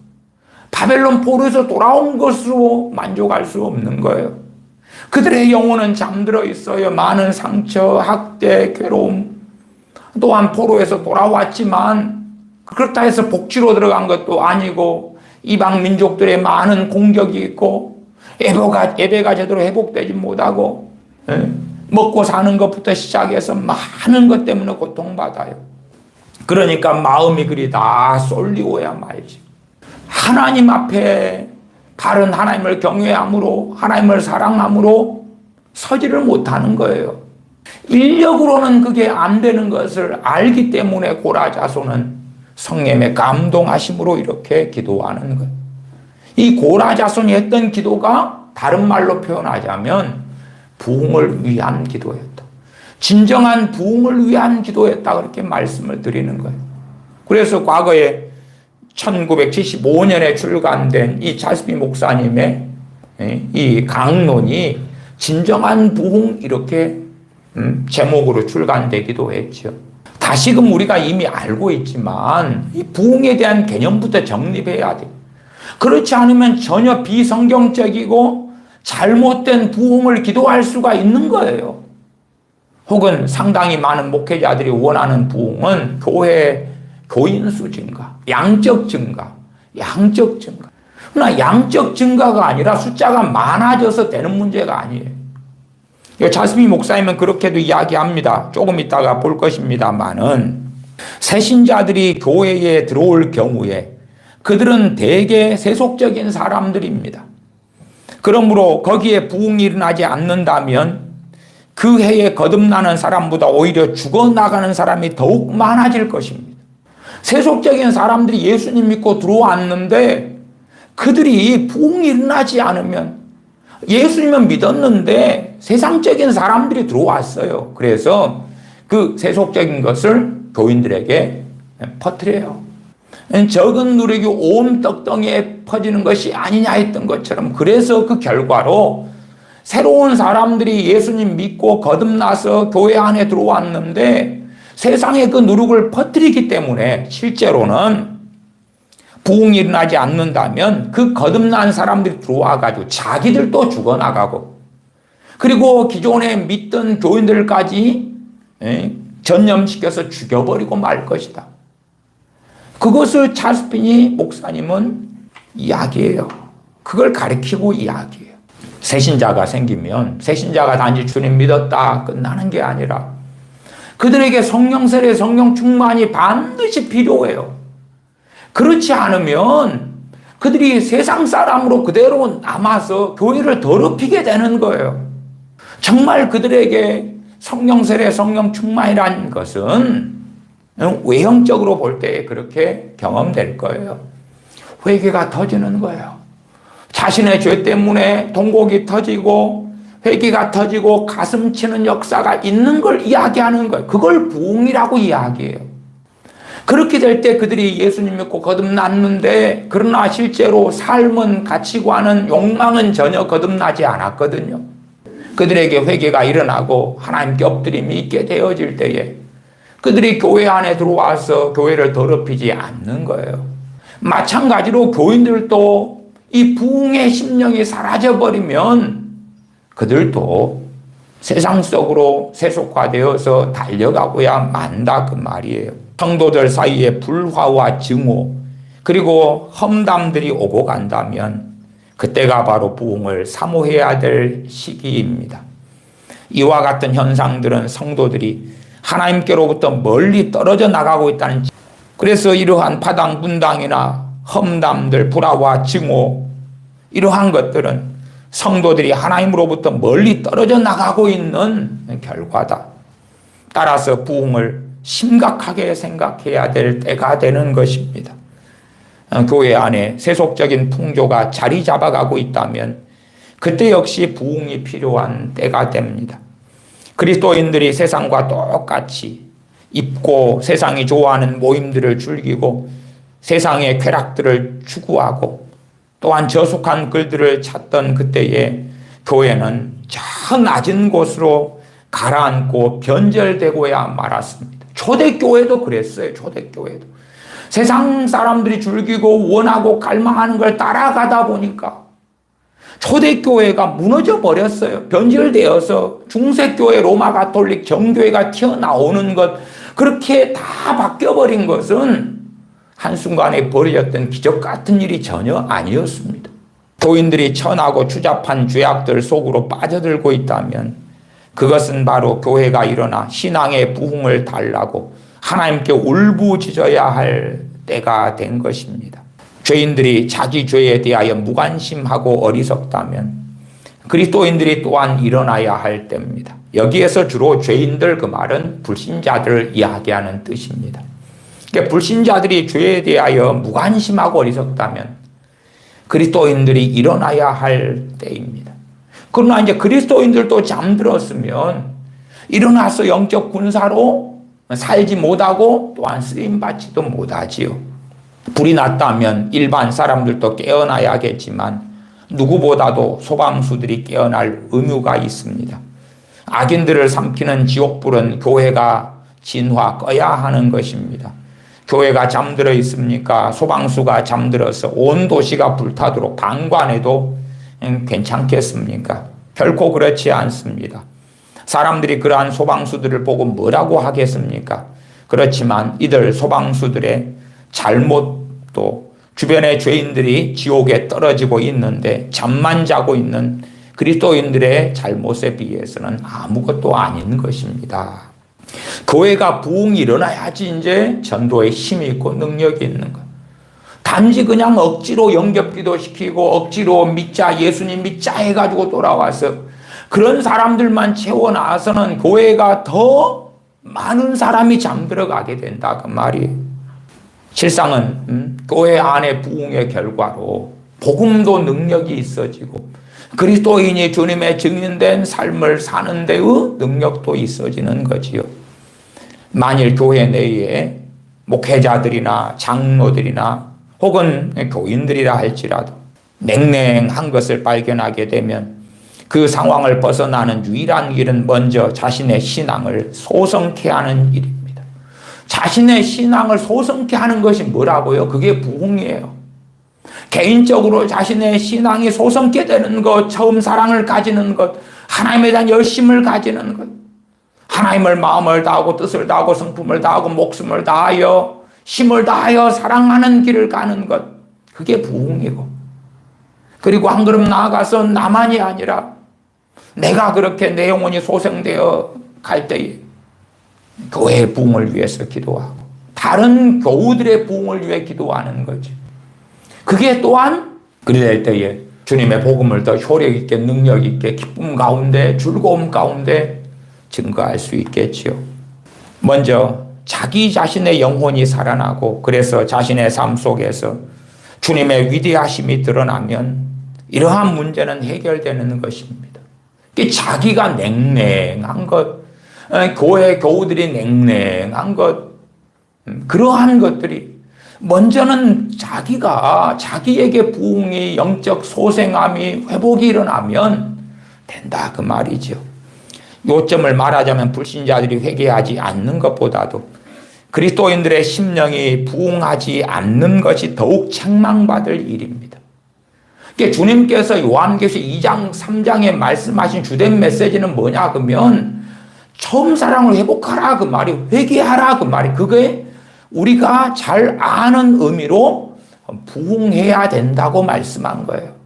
바벨론 포로에서 돌아온 것으로 만족할 수 없는 거예요. 그들의 영혼은 잠들어 있어요. 많은 상처, 학대, 괴로움. 또한 포로에서 돌아왔지만 그렇다 해서 복지로 들어간 것도 아니고 이방 민족들의 많은 공격이 있고 예배가 제대로 회복되지 못하고 먹고 사는 것부터 시작해서 많은 것 때문에 고통받아요. 그러니까 마음이 그리 다 쏠리고야 말지. 하나님 앞에 바른 하나님을 경외함으로 하나님을 사랑함으로 서지를 못하는 거예요. 인력으로는 그게 안 되는 것을 알기 때문에 고라 자손은 성령의 감동하심으로 이렇게 기도하는 거예요. 이 고라 자손이 했던 기도가 다른 말로 표현하자면 부흥을 위한 기도였다. 진정한 부흥을 위한 기도였다. 그렇게 말씀을 드리는 거예요. 그래서 과거에 1975년에 출간된 이 찰스비 목사님의 이 강론이 진정한 부흥 이렇게 제목으로 출간되기도 했죠. 다시금 우리가 이미 알고 있지만 이 부흥에 대한 개념부터 정립해야 돼요. 그렇지 않으면 전혀 비성경적이고 잘못된 부흥을 기도할 수가 있는 거예요. 혹은 상당히 많은 목회자들이 원하는 부흥은 교회 교인 수 증가, 양적 증가. 그러나 양적 증가가 아니라 숫자가 많아져서 되는 문제가 아니에요. 찰스비 목사님은 그렇게도 이야기합니다. 조금 이따가 볼 것입니다만은 새신자들이 교회에 들어올 경우에 그들은 대개 세속적인 사람들입니다. 그러므로 거기에 부흥이 일어나지 않는다면 그 해에 거듭나는 사람보다 오히려 죽어나가는 사람이 더욱 많아질 것입니다. 세속적인 사람들이 예수님 믿고 들어왔는데 그들이 부흥이 일어나지 않으면 예수님은 믿었는데 세상적인 사람들이 들어왔어요. 그래서 그 세속적인 것을 교인들에게 퍼뜨려요. 적은 누룩이 온 떡덩이에 퍼지는 것이 아니냐 했던 것처럼 그래서 그 결과로 새로운 사람들이 예수님 믿고 거듭나서 교회 안에 들어왔는데 세상에 그 누룩을 퍼뜨리기 때문에 실제로는 부흥이 일어나지 않는다면 그 거듭난 사람들이 들어와가지고 자기들도 죽어나가고 그리고 기존에 믿던 교인들까지 전염시켜서 죽여버리고 말 것이다. 그것을 찰스비 목사님은 이야기해요. 그걸 가르치고 이야기해요. 새신자가 생기면 새신자가 단지 주님 믿었다 끝나는 게 아니라 그들에게 성령 세례, 성령 충만이 반드시 필요해요. 그렇지 않으면 그들이 세상 사람으로 그대로 남아서 교회를 더럽히게 되는 거예요. 정말 그들에게 성령 세례, 성령 충만이라는 것은 외형적으로 볼 때 그렇게 경험될 거예요. 회개가 터지는 거예요. 자신의 죄 때문에 통곡이 터지고 회개가 터지고 가슴 치는 역사가 있는 걸 이야기하는 거예요. 그걸 부흥이라고 이야기해요. 그렇게 될 때 그들이 예수님 믿고 거듭났는데 그러나 실제로 삶은 가치관은 욕망은 전혀 거듭나지 않았거든요. 그들에게 회개가 일어나고 하나님께 엎드림이 있게 되어질 때에 그들이 교회 안에 들어와서 교회를 더럽히지 않는 거예요. 마찬가지로 교인들도 이 부흥의 심령이 사라져버리면 그들도 세상 속으로 세속화되어서 달려가고야 만다 그 말이에요. 성도들 사이에 불화와 증오 그리고 험담들이 오고 간다면 그때가 바로 부흥을 사모해야 될 시기입니다. 이와 같은 현상들은 성도들이 하나님께로부터 멀리 떨어져 나가고 있다는, 그래서 이러한 파당 분당이나 험담들, 불화와 증오 이러한 것들은 성도들이 하나님으로부터 멀리 떨어져 나가고 있는 결과다. 따라서 부흥을 심각하게 생각해야 될 때가 되는 것입니다. 교회 안에 세속적인 풍조가 자리 잡아가고 있다면 그때 역시 부흥이 필요한 때가 됩니다. 그리스도인들이 세상과 똑같이 입고 세상이 좋아하는 모임들을 즐기고 세상의 쾌락들을 추구하고 또한 저속한 글들을 찾던 그때에 교회는 저 낮은 곳으로 가라앉고 변절되고야 말았습니다. 초대교회도 그랬어요. 초대교회도. 세상 사람들이 즐기고 원하고 갈망하는 걸 따라가다 보니까 초대교회가 무너져 버렸어요. 변질되어서 중세교회 로마 가톨릭 정교회가 튀어나오는 것, 그렇게 다 바뀌어버린 것은 한순간에 벌어졌던 기적 같은 일이 전혀 아니었습니다. 교인들이 천하고 추잡한 죄악들 속으로 빠져들고 있다면 그것은 바로 교회가 일어나 신앙의 부흥을 달라고 하나님께 울부짖어야 할 때가 된 것입니다. 죄인들이 자기 죄에 대하여 무관심하고 어리석다면 그리스도인들이 또한 일어나야 할 때입니다. 여기에서 주로 죄인들, 그 말은 불신자들을 이야기하는 뜻입니다. 그러니까 불신자들이 죄에 대하여 무관심하고 어리석다면 그리스도인들이 일어나야 할 때입니다. 그러나 이제 그리스도인들도 잠들었으면 일어나서 영적 군사로 살지 못하고 또한 쓰임받지도 못하지요. 불이 났다면 일반 사람들도 깨어나야겠지만 누구보다도 소방수들이 깨어날 의무가 있습니다. 악인들을 삼키는 지옥불은 교회가 진화 꺼야 하는 것입니다. 교회가 잠들어 있습니까? 소방수가 잠들어서 온 도시가 불타도록 방관해도 괜찮겠습니까? 결코 그렇지 않습니다. 사람들이 그러한 소방수들을 보고 뭐라고 하겠습니까? 그렇지만 이들 소방수들의 잘못도 주변의 죄인들이 지옥에 떨어지고 있는데 잠만 자고 있는 그리스도인들의 잘못에 비해서는 아무것도 아닌 것입니다. 교회가 부흥이 일어나야지 이제 전도에 힘이 있고 능력이 있는 것. 단지 그냥 억지로 영접기도 시키고 억지로 믿자, 예수님 믿자 해가지고 돌아와서 그런 사람들만 채워놔서는 교회가 더 많은 사람이 잠들어가게 된다 그 말이에요. 실상은 교회 안의 부흥의 결과로 복음도 능력이 있어지고 그리스도인이 주님의 증인된 삶을 사는 데의 능력도 있어지는 거지요. 만일 교회 내에 목회자들이나 장로들이나 혹은 교인들이라 할지라도 냉랭한 것을 발견하게 되면 그 상황을 벗어나는 유일한 길은 먼저 자신의 신앙을 소성케 하는 일입니다. 자신의 신앙을 소성케 하는 것이 뭐라고요? 그게 부흥이에요. 개인적으로 자신의 신앙이 소성케 되는 것, 처음 사랑을 가지는 것, 하나님에 대한 열심을 가지는 것, 하나님을 마음을 다하고 뜻을 다하고 성품을 다하고 목숨을 다하여 힘을 다하여 사랑하는 길을 가는 것, 그게 부흥이고, 그리고 한 걸음 나아가서 나만이 아니라 내가 그렇게 내 영혼이 소생되어 갈 때에 교회의 부흥을 위해서 기도하고 다른 교우들의 부흥을 위해 기도하는 거지. 그게 또한 그리 될 때에 주님의 복음을 더 효력 있게 능력 있게 기쁨 가운데 즐거움 가운데 증거할 수 있겠지요. 먼저 자기 자신의 영혼이 살아나고 그래서 자신의 삶 속에서 주님의 위대하심이 드러나면 이러한 문제는 해결되는 것입니다. 자기가 냉랭한 것, 교회 교우들이 냉랭한 것, 그러한 것들이 먼저는 자기에게 부흥이 영적 소생함이 회복이 일어나면 된다 그 말이죠. 요점을 말하자면 불신자들이 회개하지 않는 것보다도 그리스도인들의 심령이 부흥하지 않는 것이 더욱 책망받을 일입니다. 주님께서 요한계시 2장 3장에 말씀하신 주된 메시지는 뭐냐 그러면 처음 사랑을 회복하라 그 말이, 회개하라 그 말이, 그게 우리가 잘 아는 의미로 부흥해야 된다고 말씀한 거예요.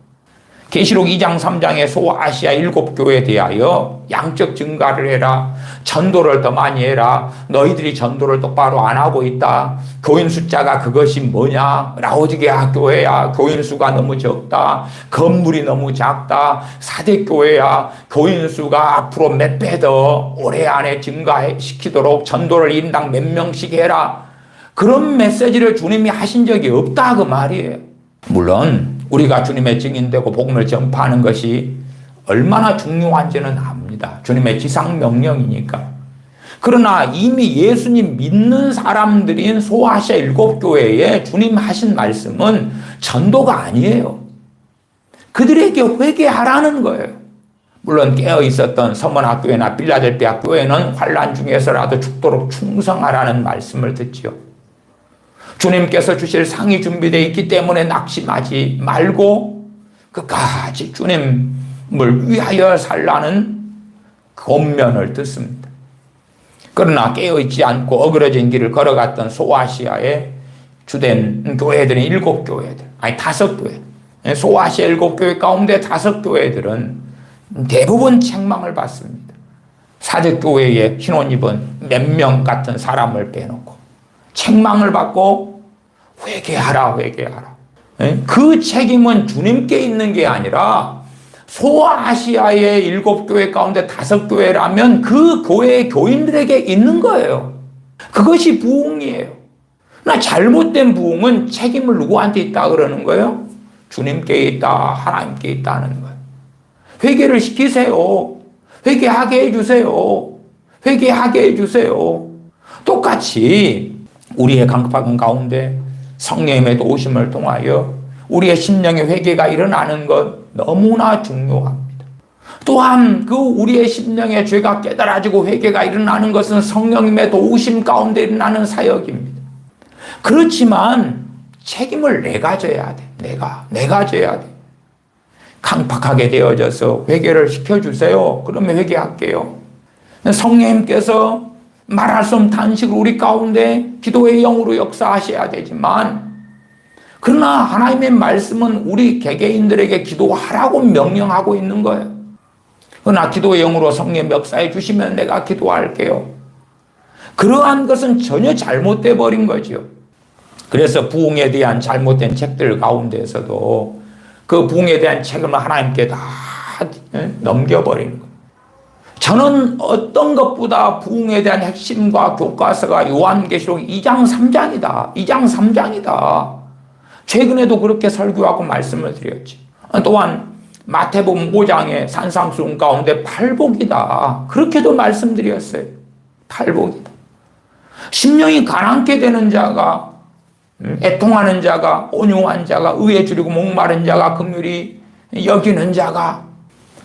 계시록 2장 3장의 소아시아 7교회에 대하여 양적 증가를 해라, 전도를 더 많이 해라, 너희들이 전도를 똑바로 안 하고 있다, 교인 숫자가 그것이 뭐냐, 라오디게아 교회야, 교인 수가 너무 적다, 건물이 너무 작다, 사대교회야, 교인 수가 앞으로 몇 배 더 올해 안에 증가시키도록 전도를 인당 몇 명씩 해라, 그런 메시지를 주님이 하신 적이 없다 그 말이에요. 물론 우리가 주님의 증인되고 복음을 전파하는 것이 얼마나 중요한지는 압니다. 주님의 지상명령이니까. 그러나 이미 예수님 믿는 사람들인 소아시아 7교회에 주님 하신 말씀은 전도가 아니에요. 그들에게 회개하라는 거예요. 물론 깨어 있었던 서머나교회나 빌라델피아 교회는 환난 중에서라도 죽도록 충성하라는 말씀을 듣지요. 주님께서 주실 상이 준비되어 있기 때문에 낙심하지 말고 끝까지 주님을 위하여 살라는 권면을 듣습니다. 그러나 깨어있지 않고 어그러진 길을 걸어갔던 소아시아의 주된 교회들은 7교회들, 아니 5교회, 소아시아 7교회 가운데 5교회들은 대부분 책망을 받습니다. 사제교회에 흰옷 입은 몇 명 같은 사람을 빼놓고 책망을 받고 회개하라. 그 책임은 주님께 있는 게 아니라 소아시아의 7교회 가운데 5교회라면 그 교회의 교인들에게 있는 거예요. 그것이 부흥이에요. 나 잘못된 부흥은 책임을 누구한테 있다 그러는 거예요? 주님께 있다, 하나님께 있다는 거예요. 회개를 시키세요. 회개하게 해주세요. 회개하게 해주세요. 똑같이 우리의 강팍한 가운데 성령님의 도우심을 통하여 우리의 심령의 회개가 일어나는 것 너무나 중요합니다. 또한 그 우리의 심령의 죄가 깨달아지고 회개가 일어나는 것은 성령님의 도우심 가운데 일어나는 사역입니다. 그렇지만 책임을 내가 져야 돼. 내가 져야 돼. 강팍하게 되어져서 회개를 시켜주세요. 그러면 회개할게요. 성령님께서 말할 수 없는 탄식으로 우리 가운데 기도의 영으로 역사하셔야 되지만, 그러나 하나님의 말씀은 우리 개개인들에게 기도하라고 명령하고 있는 거예요. 그러나 기도의 영으로 성령 역사해 주시면 내가 기도할게요. 그러한 것은 전혀 잘못돼 버린 거죠. 그래서 부흥에 대한 잘못된 책들 가운데에서도 그 부흥에 대한 책임을 하나님께 다 넘겨버리는 거예요. 저는 어떤 것보다 부흥에 대한 핵심과 교과서가 요한계시록 2장 3장이다. 2장 3장이다. 최근에도 그렇게 설교하고 말씀을 드렸지. 또한 마태복음 5장의 산상수훈 가운데 팔복이다. 그렇게도 말씀드렸어요. 팔복이다. 심령이 가난케 되는 자가, 애통하는 자가, 온유한 자가, 의에 줄이고 목마른 자가, 긍휼히 여기는 자가,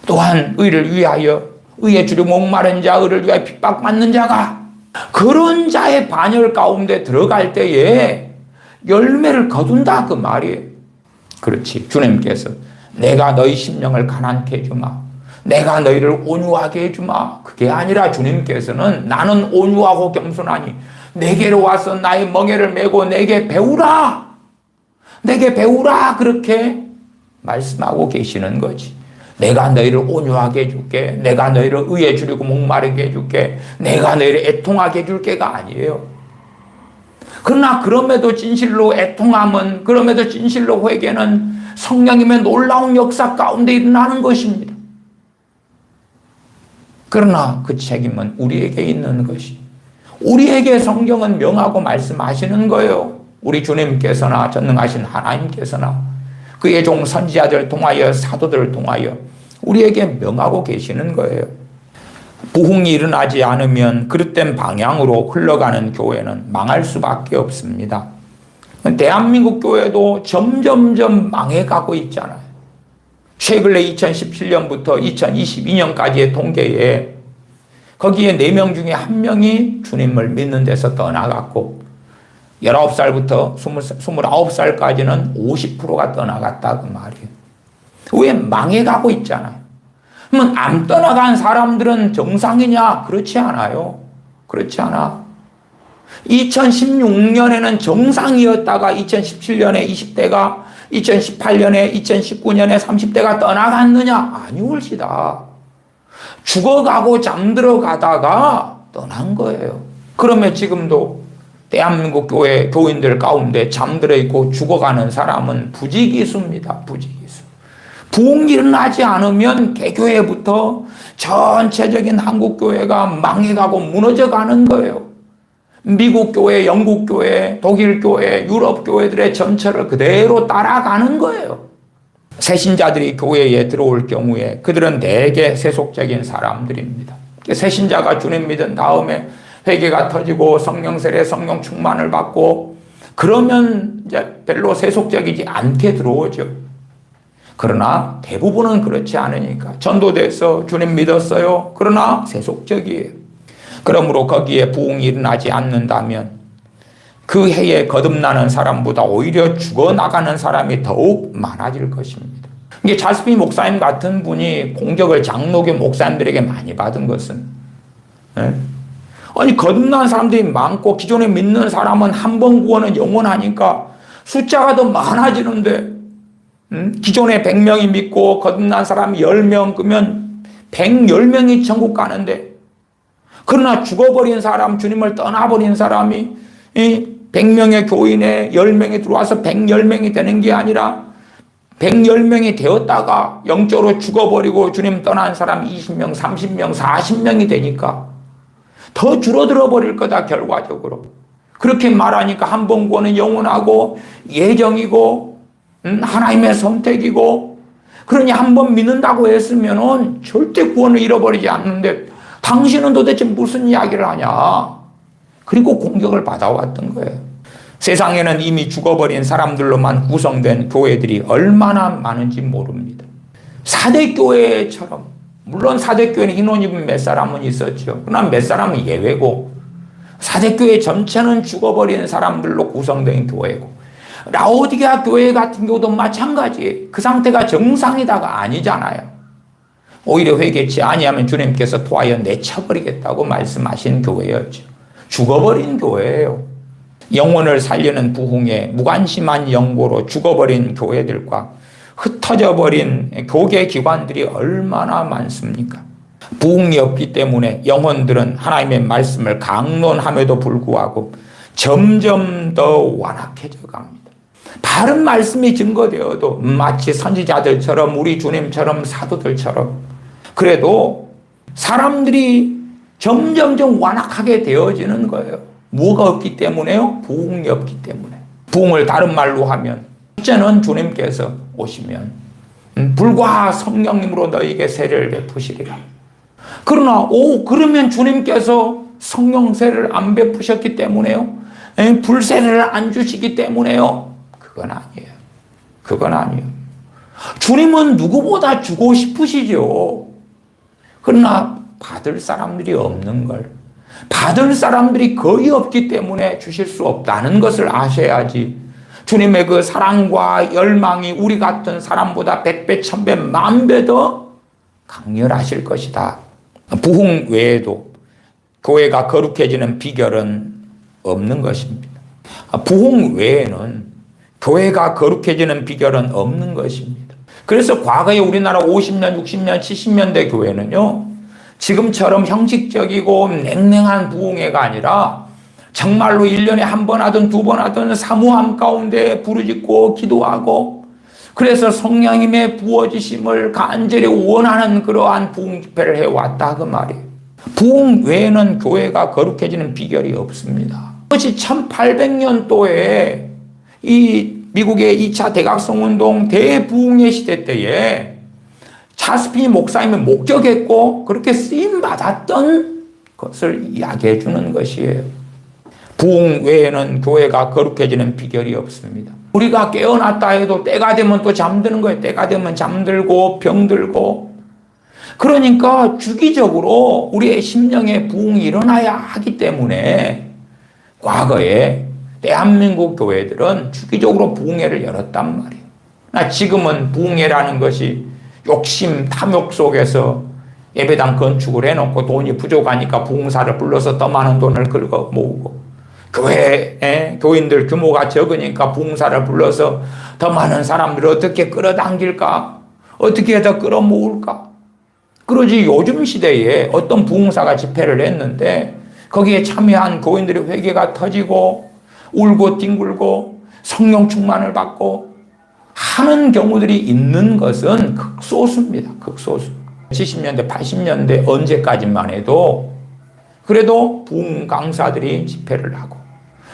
또한 의를 위하여 의에 줄이고 목마른 자, 의를 위하여 핍박받는 자가, 그런 자의 반열 가운데 들어갈 때에 열매를 거둔다 그 말이에요. 그렇지. 주님께서 내가 너희 심령을 가난케 해주마. 내가 너희를 온유하게 해주마. 그게 아니라 주님께서는 나는 온유하고 겸손하니 내게로 와서 나의 멍에를 메고 내게 배우라. 내게 배우라. 그렇게 말씀하고 계시는 거지. 내가 너희를 온유하게 해줄게. 내가 너희를 의에 줄이고 목마르게 해줄게. 내가 너희를 애통하게 해줄게가 아니에요. 그러나 그럼에도 진실로 애통함은, 그럼에도 진실로 회개는 성령님의 놀라운 역사 가운데 일어나는 것입니다. 그러나 그 책임은 우리에게 있는 것이, 우리에게 성경은 명하고 말씀하시는 거예요. 우리 주님께서나 전능하신 하나님께서나 그의 종 선지자들 통하여 사도들을 통하여 우리에게 명하고 계시는 거예요. 부흥이 일어나지 않으면 그릇된 방향으로 흘러가는 교회는 망할 수밖에 없습니다. 대한민국 교회도 점점점 망해가고 있잖아요. 최근에 2017년부터 2022년까지의 통계에 거기에 4명 중에 1명이 주님을 믿는 데서 떠나갔고 19살부터 29살까지는 50%가 떠나갔다 그 말이에요. 왜? 망해가고 있잖아요. 그러면 안 떠나간 사람들은 정상이냐? 그렇지 않아요. 그렇지 않아. 2016년에는 정상이었다가 2017년에 20대가, 2018년에, 2019년에 30대가 떠나갔느냐? 아니올시다. 죽어가고 잠들어 가다가 떠난 거예요. 그러면 지금도 대한민국 교회 교인들 가운데 잠들어 있고 죽어가는 사람은 부지기수입니다. 부지기수. 부흥이 일어나지 않으면 개교회부터 전체적인 한국교회가 망해가고 무너져가는 거예요. 미국교회, 영국교회, 독일교회, 유럽교회들의 전철을 그대로 따라가는 거예요. 새신자들이 교회에 들어올 경우에 그들은 대개 세속적인 사람들입니다. 새신자가 주님 믿은 다음에 회개가 터지고 성령 세례, 성령 충만을 받고 그러면 이제 별로 세속적이지 않게 들어오죠. 그러나 대부분은 그렇지 않으니까 전도돼서 주님 믿었어요. 그러나 세속적이에요. 그러므로 거기에 부흥이 일어나지 않는다면 그 해에 거듭나는 사람보다 오히려 죽어나가는 사람이 더욱 많아질 것입니다. 이게 찰스피 목사님 같은 분이 공격을 장로교 목사님들에게 많이 받은 것은 아니 거듭난 사람들이 많고 기존에 믿는 사람은 한 번 구원은 영원하니까 숫자가 더 많아지는데 기존에 100명이 믿고 거듭난 사람이 10명 그러면 110명이 천국 가는데 그러나 죽어버린 사람 주님을 떠나버린 사람이 100명의 교인에 10명이 들어와서 110명이 되는 게 아니라 110명이 되었다가 영적으로 죽어버리고 주님 떠난 사람이 20명, 30명, 40명이 되니까 더 줄어들어 버릴 거다 결과적으로. 그렇게 말하니까 한 번 구원은 영원하고 예정이고 하나님의 선택이고 그러니 한 번 믿는다고 했으면 절대 구원을 잃어버리지 않는데 당신은 도대체 무슨 이야기를 하냐. 그리고 공격을 받아왔던 거예요. 세상에는 이미 죽어버린 사람들로만 구성된 교회들이 얼마나 많은지 모릅니다. 사대교회처럼 물론 사대교회는 흰옷 입은 몇 사람은 있었죠. 그러나 몇 사람은 예외고 사대교회 전체는 죽어버린 사람들로 구성된 교회고 라오디게아 교회 같은 경우도 마찬가지예요. 그 상태가 정상이다가 아니잖아요. 오히려 회개치 아니하면 주님께서 토하여 내쳐버리겠다고 말씀하신 교회였죠. 죽어버린 교회예요. 영혼을 살리는 부흥에 무관심한 영고로 죽어버린 교회들과 흩어져버린 교계 기관들이 얼마나 많습니까? 부흥이 없기 때문에 영혼들은 하나님의 말씀을 강론함에도 불구하고 점점 더 완악해져 갑니다. 바른 말씀이 증거되어도 마치 선지자들처럼 우리 주님처럼 사도들처럼 그래도 사람들이 점점점 완악하게 되어지는 거예요. 뭐가 없기 때문에요? 부흥이 없기 때문에. 부흥을 다른 말로 하면 첫째는 주님께서 오시면 불과 성령님으로 너희에게 세례를 베푸시리라. 그러나 그러면 주님께서 성령 세례를 안 베푸셨기 때문에요? 불세례를 안 주시기 때문에요? 그건 아니에요. 그건 아니에요. 주님은 누구보다 주고 싶으시죠. 그러나 받을 사람들이 없는 걸, 받을 사람들이 거의 없기 때문에 주실 수 없다는 것을 아셔야지. 주님의 그 사랑과 열망이 우리 같은 사람보다 100배, 1000배, 10,000배 더 강렬하실 것이다. 부흥 외에도 교회가 거룩해지는 비결은 없는 것입니다. 부흥 외에는 교회가 거룩해지는 비결은 없는 것입니다. 그래서 과거에 우리나라 50년, 60년, 70년대 교회는요, 지금처럼 형식적이고 냉랭한 부흥회가 아니라 정말로 1년에 한 번 하든 두 번 하든 사모함 가운데 부르짖고 기도하고 그래서 성령님의 부어지심을 간절히 원하는 그러한 부흥 집회를 해왔다 그 말이에요. 부흥 외에는 교회가 거룩해지는 비결이 없습니다. 그것이 1800년도에 이 미국의 2차 대각성운동 대부흥회 시대 때에 찰스피 목사님을 목격했고 그렇게 쓰임받았던 것을 이야기해 주는 것이에요. 부흥 외에는 교회가 거룩해지는 비결이 없습니다. 우리가 깨어났다 해도 때가 되면 또 잠드는 거예요. 때가 되면 잠들고 병들고. 그러니까 주기적으로 우리의 심령에 부흥이 일어나야 하기 때문에 과거에 대한민국 교회들은 주기적으로 부흥회를 열었단 말이에요. 지금은 부흥회라는 것이 욕심, 탐욕 속에서 예배당 건축을 해놓고 돈이 부족하니까 부흥사를 불러서 더 많은 돈을 긁어 모으고 교회에 교인들 규모가 적으니까 부흥사를 불러서 더 많은 사람들을 어떻게 끌어당길까? 어떻게 더 끌어모을까? 그러지 요즘 시대에 어떤 부흥사가 집회를 했는데 거기에 참여한 교인들의 회개가 터지고 울고 뒹굴고 성령 충만을 받고 하는 경우들이 있는 것은 극소수입니다. 극소수. 70년대, 80년대 언제까지만 해도 그래도 부흥 강사들이 집회를 하고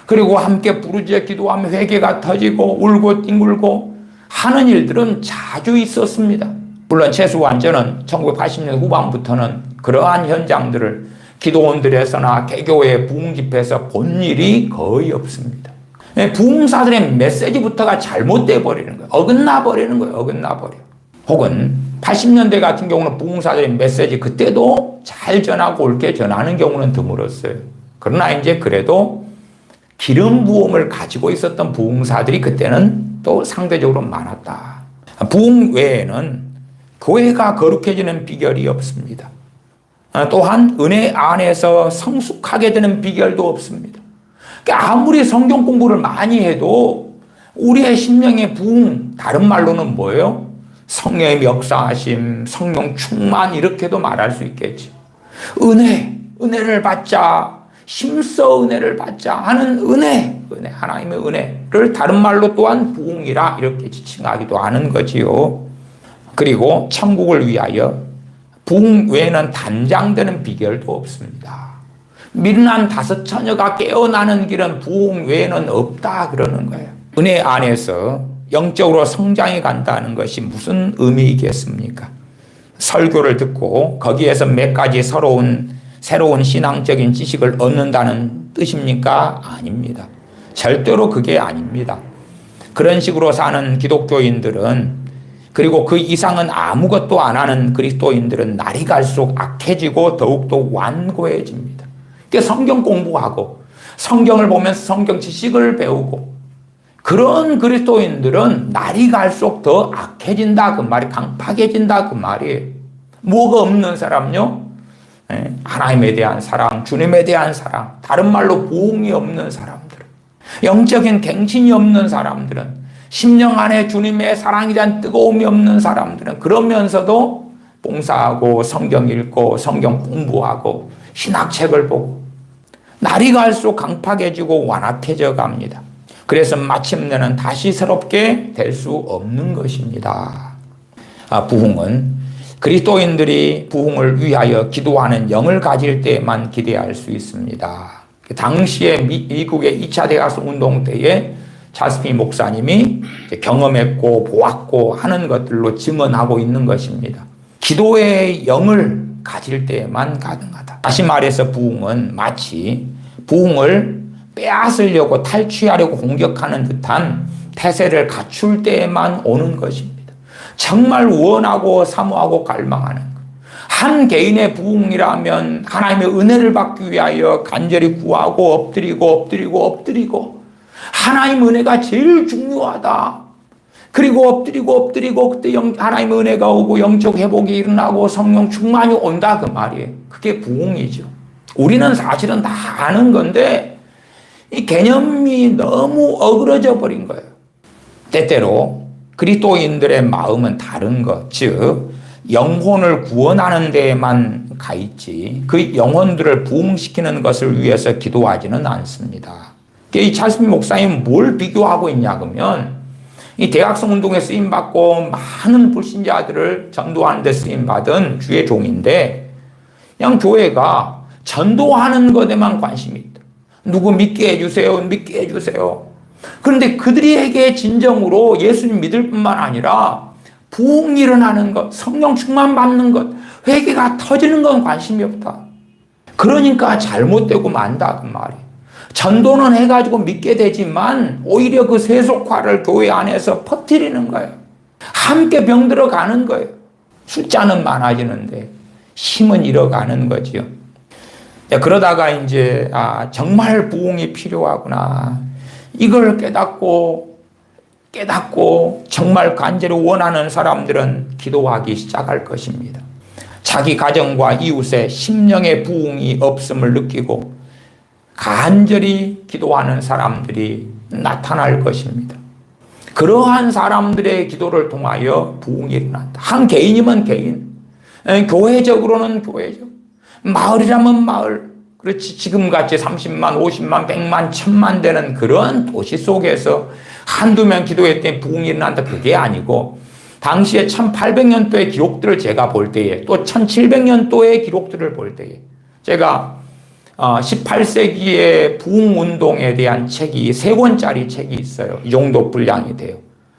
그리고 함께 부르짖어 기도하며 회개가 터지고 울고 뒹굴고 하는 일들은 자주 있었습니다. 물론 최소한 저는 1980년 후반부터는 그러한 현장들을 기도원들에서나 개교회 부흥집회에서 본 일이 거의 없습니다. 부흥사들의 메시지부터가 잘못돼 버리는 거예요. 어긋나 버리는 거예요. 어긋나 버려. 혹은 80년대 같은 경우는 부흥사들의 메시지 그때도 잘 전하고 옳게 전하는 경우는 드물었어요. 그러나 이제 그래도 기름 부음을 가지고 있었던 부흥사들이 그때는 또 상대적으로 많았다. 부흥 외에는 교회가 거룩해지는 비결이 없습니다. 또한 은혜 안에서 성숙하게 되는 비결도 없습니다. 그러니까 아무리 성경 공부를 많이 해도 우리의 심령의 부흥, 다른 말로는 뭐예요? 성령의 역사하심, 성령 충만 이렇게도 말할 수 있겠지. 은혜를 받자, 힘써 은혜를 받자 하는 은혜, 하나님의 은혜를 다른 말로 또한 부흥이라 이렇게 지칭하기도 하는 거지요. 그리고 천국을 위하여 부흥 외에는 단장되는 비결도 없습니다. 미련한 다섯 처녀가 깨어나는 길은 부흥 외에는 없다 그러는 거예요. 은혜 안에서 영적으로 성장해 간다는 것이 무슨 의미이겠습니까? 설교를 듣고 거기에서 몇 가지 새로운 신앙적인 지식을 얻는다는 뜻입니까? 아닙니다. 절대로 그게 아닙니다. 그런 식으로 사는 기독교인들은 그리고 그 이상은 아무것도 안 하는 그리스도인들은 날이 갈수록 악해지고 더욱더 완고해집니다. 그러니까 성경 공부하고 성경을 보면서 성경 지식을 배우고 그런 그리스도인들은 날이 갈수록 더 악해진다 그 말이 강팍해진다 그 말이에요. 뭐가 없는 사람요? 하나님에 대한 사랑, 주님에 대한 사랑, 다른 말로 부흥이 없는 사람들, 영적인 갱신이 없는 사람들은 심령 안에 주님의 사랑에 대한 뜨거움이 없는 사람들은 그러면서도 봉사하고 성경 읽고 성경 공부하고 신학책을 보고 날이 갈수록 강팍해지고 완악해져 갑니다. 그래서 마침내는 다시 새롭게 될 수 없는 것입니다. 부흥은 그리스도인들이 부흥을 위하여 기도하는 영을 가질 때만 기대할 수 있습니다. 당시에 미국의 2차 대학생 운동 때에 찰스 목사님이 경험했고 보았고 하는 것들로 증언하고 있는 것입니다. 기도의 영을 가질 때만 가능하다. 다시 말해서 부흥은 마치 부흥을 빼앗으려고 탈취하려고 공격하는 듯한 태세를 갖출 때에만 오는 것입니다. 정말 원하고 사모하고 갈망하는 것. 한 개인의 부흥이라면 하나님의 은혜를 받기 위하여 간절히 구하고 엎드리고 하나님 은혜가 제일 중요하다. 그리고 엎드리고 그때 하나님의 은혜가 오고 영적 회복이 일어나고 성령 충만이 온다 그 말이에요. 그게 부흥이죠. 우리는 사실은 다 아는 건데 이 개념이 너무 어그러져 버린 거예요. 때때로 그리스도인들의 마음은 다른 것, 즉 영혼을 구원하는 데에만 가 있지 그 영혼들을 부흥시키는 것을 위해서 기도하지는 않습니다. 이 찰스 목사님 뭘 비교하고 있냐 그러면 이 대학생 운동에 쓰임받고 많은 불신자들을 전도하는 데 쓰임받은 주의 종인데 그냥 교회가 전도하는 것에만 관심이 있다. 누구 믿게 해주세요. 그런데 그들에게 진정으로 예수님 믿을 뿐만 아니라 부흥이 일어나는 것, 성령 충만 받는 것, 회개가 터지는 건 관심이 없다. 그러니까 잘못되고 만다 그 말이에요. 전도는 해가지고 믿게 되지만 오히려 그 세속화를 교회 안에서 퍼뜨리는 거예요. 함께 병들어 가는 거예요. 숫자는 많아지는데 힘은 잃어가는 거지요. 그러다가 이제 정말 부흥이 필요하구나. 이걸 깨닫고 정말 간절히 원하는 사람들은 기도하기 시작할 것입니다. 자기 가정과 이웃의 심령의 부흥이 없음을 느끼고 간절히 기도하는 사람들이 나타날 것입니다. 그러한 사람들의 기도를 통하여 부흥이 일어난다. 한 개인이면 개인, 교회적으로는 교회적, 마을이라면 마을, 그렇지 지금같이 30만, 50만, 100만, 1000만 되는 그런 도시 속에서 한두 명 기도했더니 부흥이 일어난다. 그게 아니고 당시에 1800년도의 기록들을 제가 볼 때에 또 1700년도의 기록들을 볼 때에 제가 18세기의 부흥운동에 대한 책이 3권짜리 책이 있어요. 이 정도 분량이 돼요.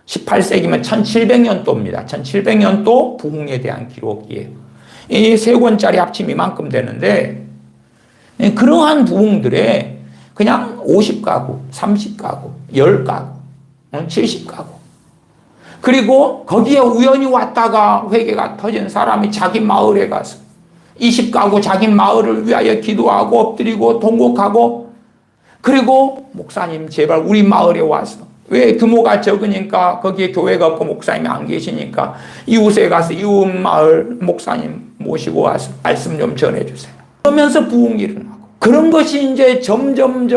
18세기면 1700년도입니다. 1700년도 부흥에 대한 기록이에요. 이 세 권짜리 합치면 이만큼 되는데, 그러한 부흥들에 그냥 50가구, 30가구, 10가구, 70가구. 그리고 거기에 우연히 왔다가 회개가 터진 사람이 자기 마을에 가서 20가구 자기 마을을 위하여 기도하고 엎드리고 통곡하고, 그리고 목사님 제발 우리 마을에 와서, 왜 규모가 적으니까 거기에 교회가 없고 목사님이 안 계시니까 이웃에 가서 이웃 마을 목사님 모시고 와서 말씀 좀 전해주세요. 그러면서 부흥이 일어나고, 그런 것이 이제 점점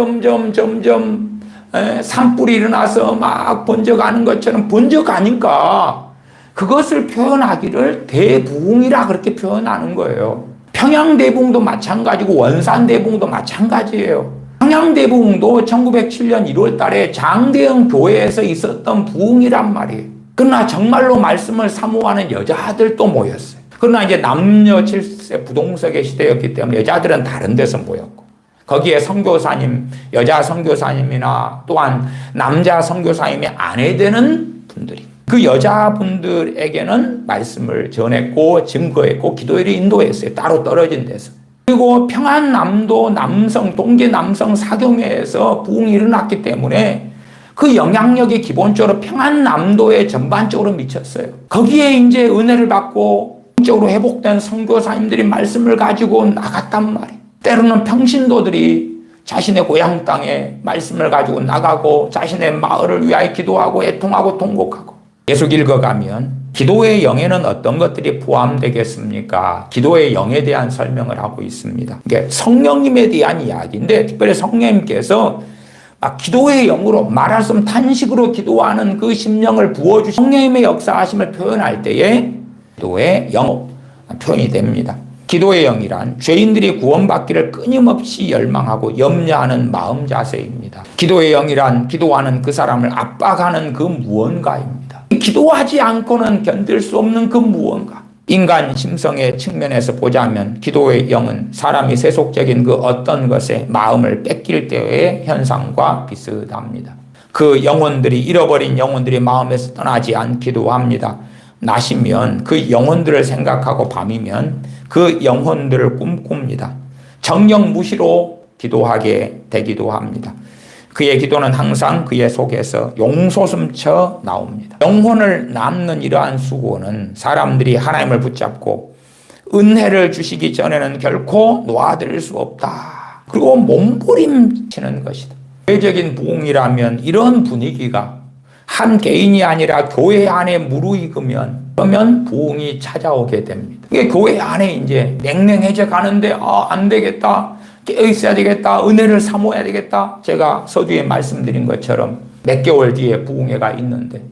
산불이 일어나서 막 번져가는 것처럼 번져가니까 그것을 표현하기를 대부흥이라 그렇게 표현하는 거예요. 평양대부흥도 마찬가지고 원산대부흥도 마찬가지예요. 평양대부흥도 1907년 1월 달에 장대영 교회에서 있었던 부흥이란 말이에요. 그러나 정말로 말씀을 사모하는 여자들도 모였어요. 그러나 이제 남녀 7세 부동석의 시대였기 때문에 여자들은 다른 데서 모였고, 거기에 선교사님, 여자 선교사님이나 또한 남자 선교사님이 아내 되는 분들이, 그 여자분들에게는 말씀을 전했고 증거했고 기도회를 인도했어요. 따로 떨어진 데서. 그리고 평안남도 남성, 동계 남성 사경회에서 부흥이 일어났기 때문에 그 영향력이 기본적으로 평안남도에 전반적으로 미쳤어요. 거기에 이제 은혜를 받고 적으로 회복된 선교사님들이 말씀을 가지고 나갔단 말이에요. 때로는 평신도들이 자신의 고향 땅에 말씀을 가지고 나가고 자신의 마을을 위하여 기도하고 애통하고 통곡하고. 계속 읽어가면 기도의 영에는 어떤 것들이 포함되겠습니까? 기도의 영에 대한 설명을 하고 있습니다. 이게 성령님에 대한 이야기인데, 특별히 성령님께서 막 기도의 영으로 말할 수 없는 탄식으로 기도하는 그 심령을 부어주신 성령님의 역사하심을 표현할 때에 기도의 영 표현이 됩니다. 기도의 영이란 죄인들이 구원받기를 끊임없이 열망하고 염려하는 마음 자세입니다. 기도의 영이란 기도하는 그 사람을 압박하는 그 무언가입니다. 기도하지 않고는 견딜 수 없는 그 무언가. 인간 심성의 측면에서 보자면 기도의 영은 사람이 세속적인 그 어떤 것에 마음을 뺏길 때의 현상과 비슷합니다. 그 영혼들이, 잃어버린 영혼들이 마음에서 떠나지 않기도 합니다. 낮이면 그 영혼들을 생각하고 밤이면 그 영혼들을 꿈꿉니다. 정령 무시로 기도하게 되기도 합니다. 그의 기도는 항상 그의 속에서 용솟음쳐 나옵니다. 영혼을 남는 이러한 수고는 사람들이 하나님을 붙잡고 은혜를 주시기 전에는 결코 놓아드릴 수 없다. 그리고 몸부림치는 것이다. 교회적인 부흥이라면 이런 분위기가 한 개인이 아니라 교회 안에 무르익으면, 그러면 부흥이 찾아오게 됩니다. 이게 교회 안에 이제 냉랭해져 가는데 안 되겠다, 깨어 있어야 되겠다, 은혜를 사모해야 되겠다. 제가 서두에 말씀드린 것처럼 몇 개월 뒤에 부흥회가 있는데,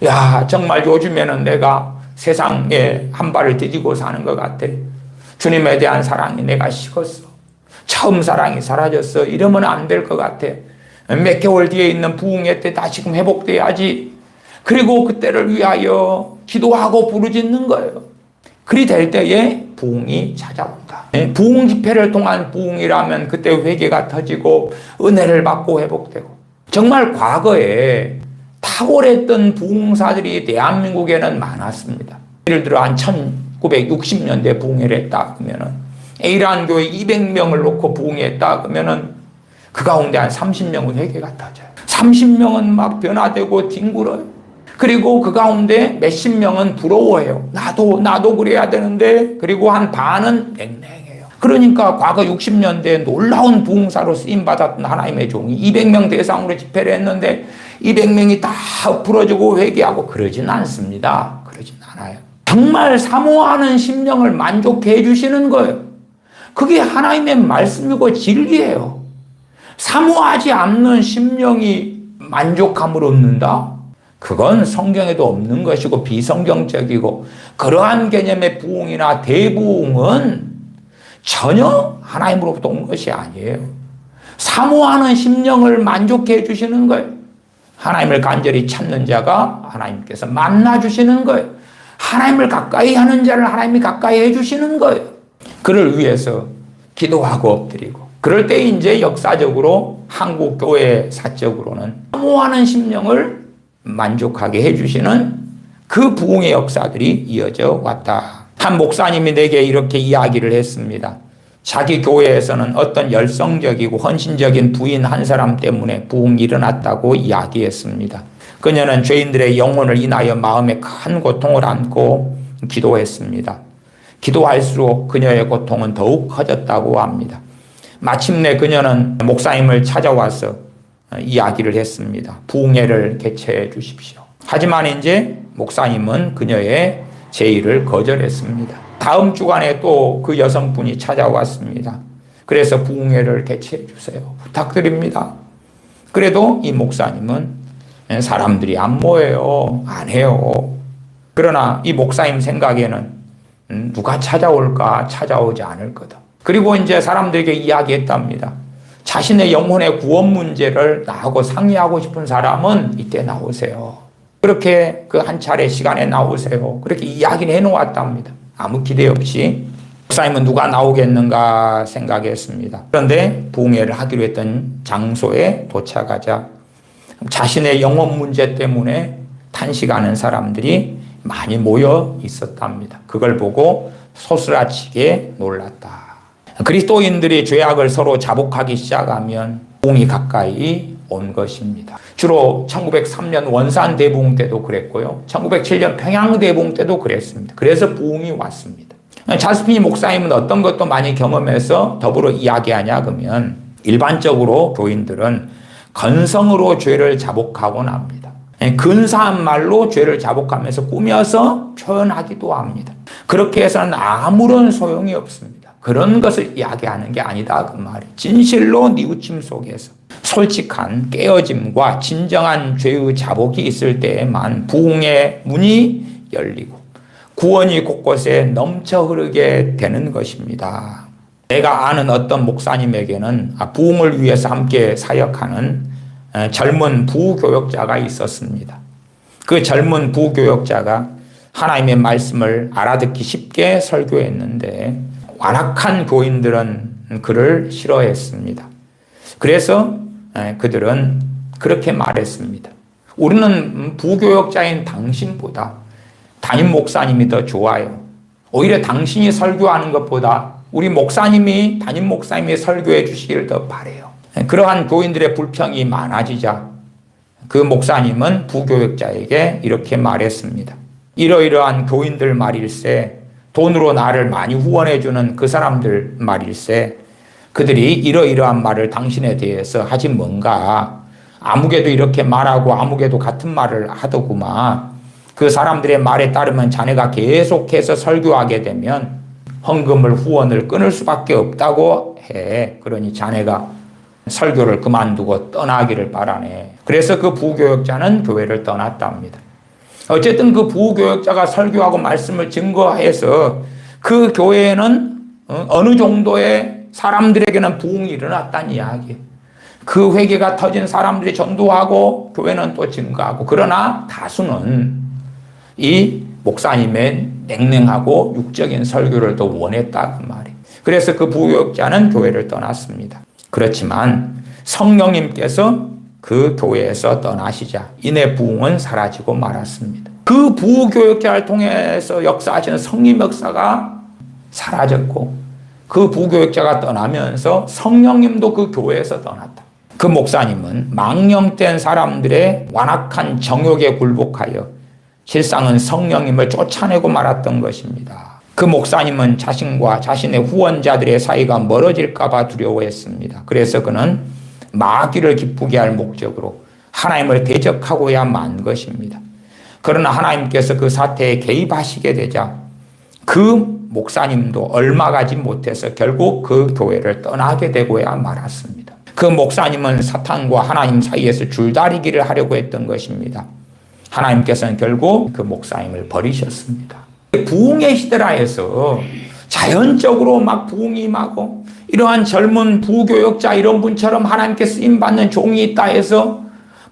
야 정말 요즘에는 내가 세상에 한 발을 디디고 사는 것 같아. 주님에 대한 사랑이 내가 식었어. 처음 사랑이 사라졌어. 이러면 안 될 것 같아. 몇 개월 뒤에 있는 부흥회 때 다시금 회복돼야지. 그리고 그때를 위하여 기도하고 부르짖는 거예요. 그리 될 때에 부흥이 찾아온다. 부흥 집회를 통한 부흥이라면 그때 회개가 터지고 은혜를 받고 회복되고. 정말 과거에 탁월했던 부흥사들이 대한민국에는 많았습니다. 예를 들어 한 1960년대 부흥회를 했다 그러면은 A라는 교회 200명을 놓고 부흥했다 그러면은 그 가운데 한 30명은 회개가 터져요. 30명은 막 변화되고 뒹굴어요. 그리고 그 가운데 몇십 명은 부러워해요. 나도 그래야 되는데. 그리고 한 반은 냉랭해요. 그러니까 과거 60년대에 놀라운 부흥사로 쓰임받았던 하나님의 종이 200명 대상으로 집회를 했는데 200명이 다 엎어지고 회개하고 그러진 않습니다. 그러진 않아요. 정말 사모하는 심령을 만족해 해주시는 거예요. 그게 하나님의 말씀이고 진리예요. 사모하지 않는 심령이 만족함을 얻는다? 그건 성경에도 없는 것이고 비성경적이고, 그러한 개념의 부흥이나 대부흥은 전혀 하나님으로부터 온 것이 아니에요. 사모하는 심령을 만족해 주시는 거예요. 하나님을 간절히 찾는 자가 하나님께서 만나 주시는 거예요. 하나님을 가까이 하는 자를 하나님이 가까이 해 주시는 거예요. 그를 위해서 기도하고 엎드리고. 그럴 때 이제 역사적으로 한국 교회 사적으로는 사모하는 심령을 만족하게 해주시는 그 부흥의 역사들이 이어져 왔다. 한 목사님이 내게 이렇게 이야기를 했습니다. 자기 교회에서는 어떤 열성적이고 헌신적인 부인 한 사람 때문에 부흥이 일어났다고 이야기했습니다. 그녀는 죄인들의 영혼을 인하여 마음에 큰 고통을 안고 기도했습니다. 기도할수록 그녀의 고통은 더욱 커졌다고 합니다. 마침내 그녀는 목사님을 찾아와서 이야기를 했습니다. 부흥회를 개최해 주십시오. 하지만 이제 목사님은 그녀의 제의를 거절했습니다. 다음 주간에 또 그 여성분이 찾아왔습니다. 그래서 부흥회를 개최해 주세요. 부탁드립니다. 그래도 이 목사님은 사람들이 안 모여요. 안 해요. 그러나 이 목사님 생각에는 누가 찾아올까? 찾아오지 않을 거다. 그리고 이제 사람들에게 이야기했답니다. 자신의 영혼의 구원 문제를 나하고 상의하고 싶은 사람은 이때 나오세요. 그렇게 그 한 차례 시간에 나오세요. 그렇게 이야기를 해놓았답니다. 아무 기대 없이 목사님은 누가 나오겠는가 생각했습니다. 그런데 부흥회를 하기로 했던 장소에 도착하자 자신의 영혼 문제 때문에 탄식하는 사람들이 많이 모여 있었답니다. 그걸 보고 소스라치게 놀랐다. 그리스도인들이 죄악을 서로 자복하기 시작하면 부흥이 가까이 온 것입니다. 주로 1903년 원산 대부흥 때도 그랬고요. 1907년 평양 대부흥 때도 그랬습니다. 그래서 부흥이 왔습니다. 자스피니 목사님은 어떤 것도 많이 경험해서 더불어 이야기하냐 그러면 일반적으로 교인들은 건성으로 죄를 자복하곤 합니다. 근사한 말로 죄를 자복하면서 꾸며서 표현하기도 합니다. 그렇게 해서는 아무런 소용이 없습니다. 그런 것을 이야기하는 게 아니다 그 말이에요. 진실로 뉘우침 속에서 솔직한 깨어짐과 진정한 죄의 자복이 있을 때에만 부흥의 문이 열리고 구원이 곳곳에 넘쳐 흐르게 되는 것입니다. 내가 아는 어떤 목사님에게는 부흥을 위해서 함께 사역하는 젊은 부교역자가 있었습니다. 그 젊은 부교역자가 하나님의 말씀을 알아듣기 쉽게 설교했는데 완악한 교인들은 그를 싫어했습니다. 그래서 그들은 그렇게 말했습니다. 우리는 부교역자인 당신보다 담임 목사님이 더 좋아요. 오히려 당신이 설교하는 것보다 우리 목사님이 담임 목사님이 설교해 주시기를 더 바라요. 그러한 교인들의 불평이 많아지자 그 목사님은 부교역자에게 이렇게 말했습니다. 이러이러한 교인들 말일세, 돈으로 나를 많이 후원해주는 그 사람들 말일세, 그들이 이러이러한 말을 당신에 대해서 하지 뭔가, 아무개도 이렇게 말하고 아무개도 같은 말을 하더구만. 그 사람들의 말에 따르면 자네가 계속해서 설교하게 되면 헌금을 후원을 끊을 수밖에 없다고 해. 그러니 자네가 설교를 그만두고 떠나기를 바라네. 그래서 그 부교역자는 교회를 떠났답니다. 어쨌든 그 부교역자가 설교하고 말씀을 증거해서 그 교회에는 어느 정도의 사람들에게는 부흥이 일어났다는 이야기예요. 그 회개가 터진 사람들이 전도하고 교회는 또 증거하고, 그러나 다수는 이 목사님의 냉랭하고 육적인 설교를 더 원했다 그 말이에요. 그래서 그 부교역자는 교회를 떠났습니다. 그렇지만 성령님께서 그 교회에서 떠나시자 이내 부흥은 사라지고 말았습니다. 그 부교역자를 통해서 역사하시는 성령 역사가 사라졌고 그 부교역자가 떠나면서 성령님도 그 교회에서 떠났다. 그 목사님은 망령된 사람들의 완악한 정욕에 굴복하여 실상은 성령님을 쫓아내고 말았던 것입니다. 그 목사님은 자신과 자신의 후원자들의 사이가 멀어질까 봐 두려워했습니다. 그래서 그는 마귀를 기쁘게 할 목적으로 하나님을 대적하고야 만 것입니다. 그러나 하나님께서 그 사태에 개입하시게 되자 그 목사님도 얼마 가지 못해서 결국 그 교회를 떠나게 되고야 말았습니다. 그 목사님은 사탄과 하나님 사이에서 줄다리기를 하려고 했던 것입니다. 하나님께서는 결국 그 목사님을 버리셨습니다. 부흥의 시대라해서 자연적으로 막 부흥이 임하고 이러한 젊은 부교역자 이런 분처럼 하나님께 쓰임받는 종이 있다 해서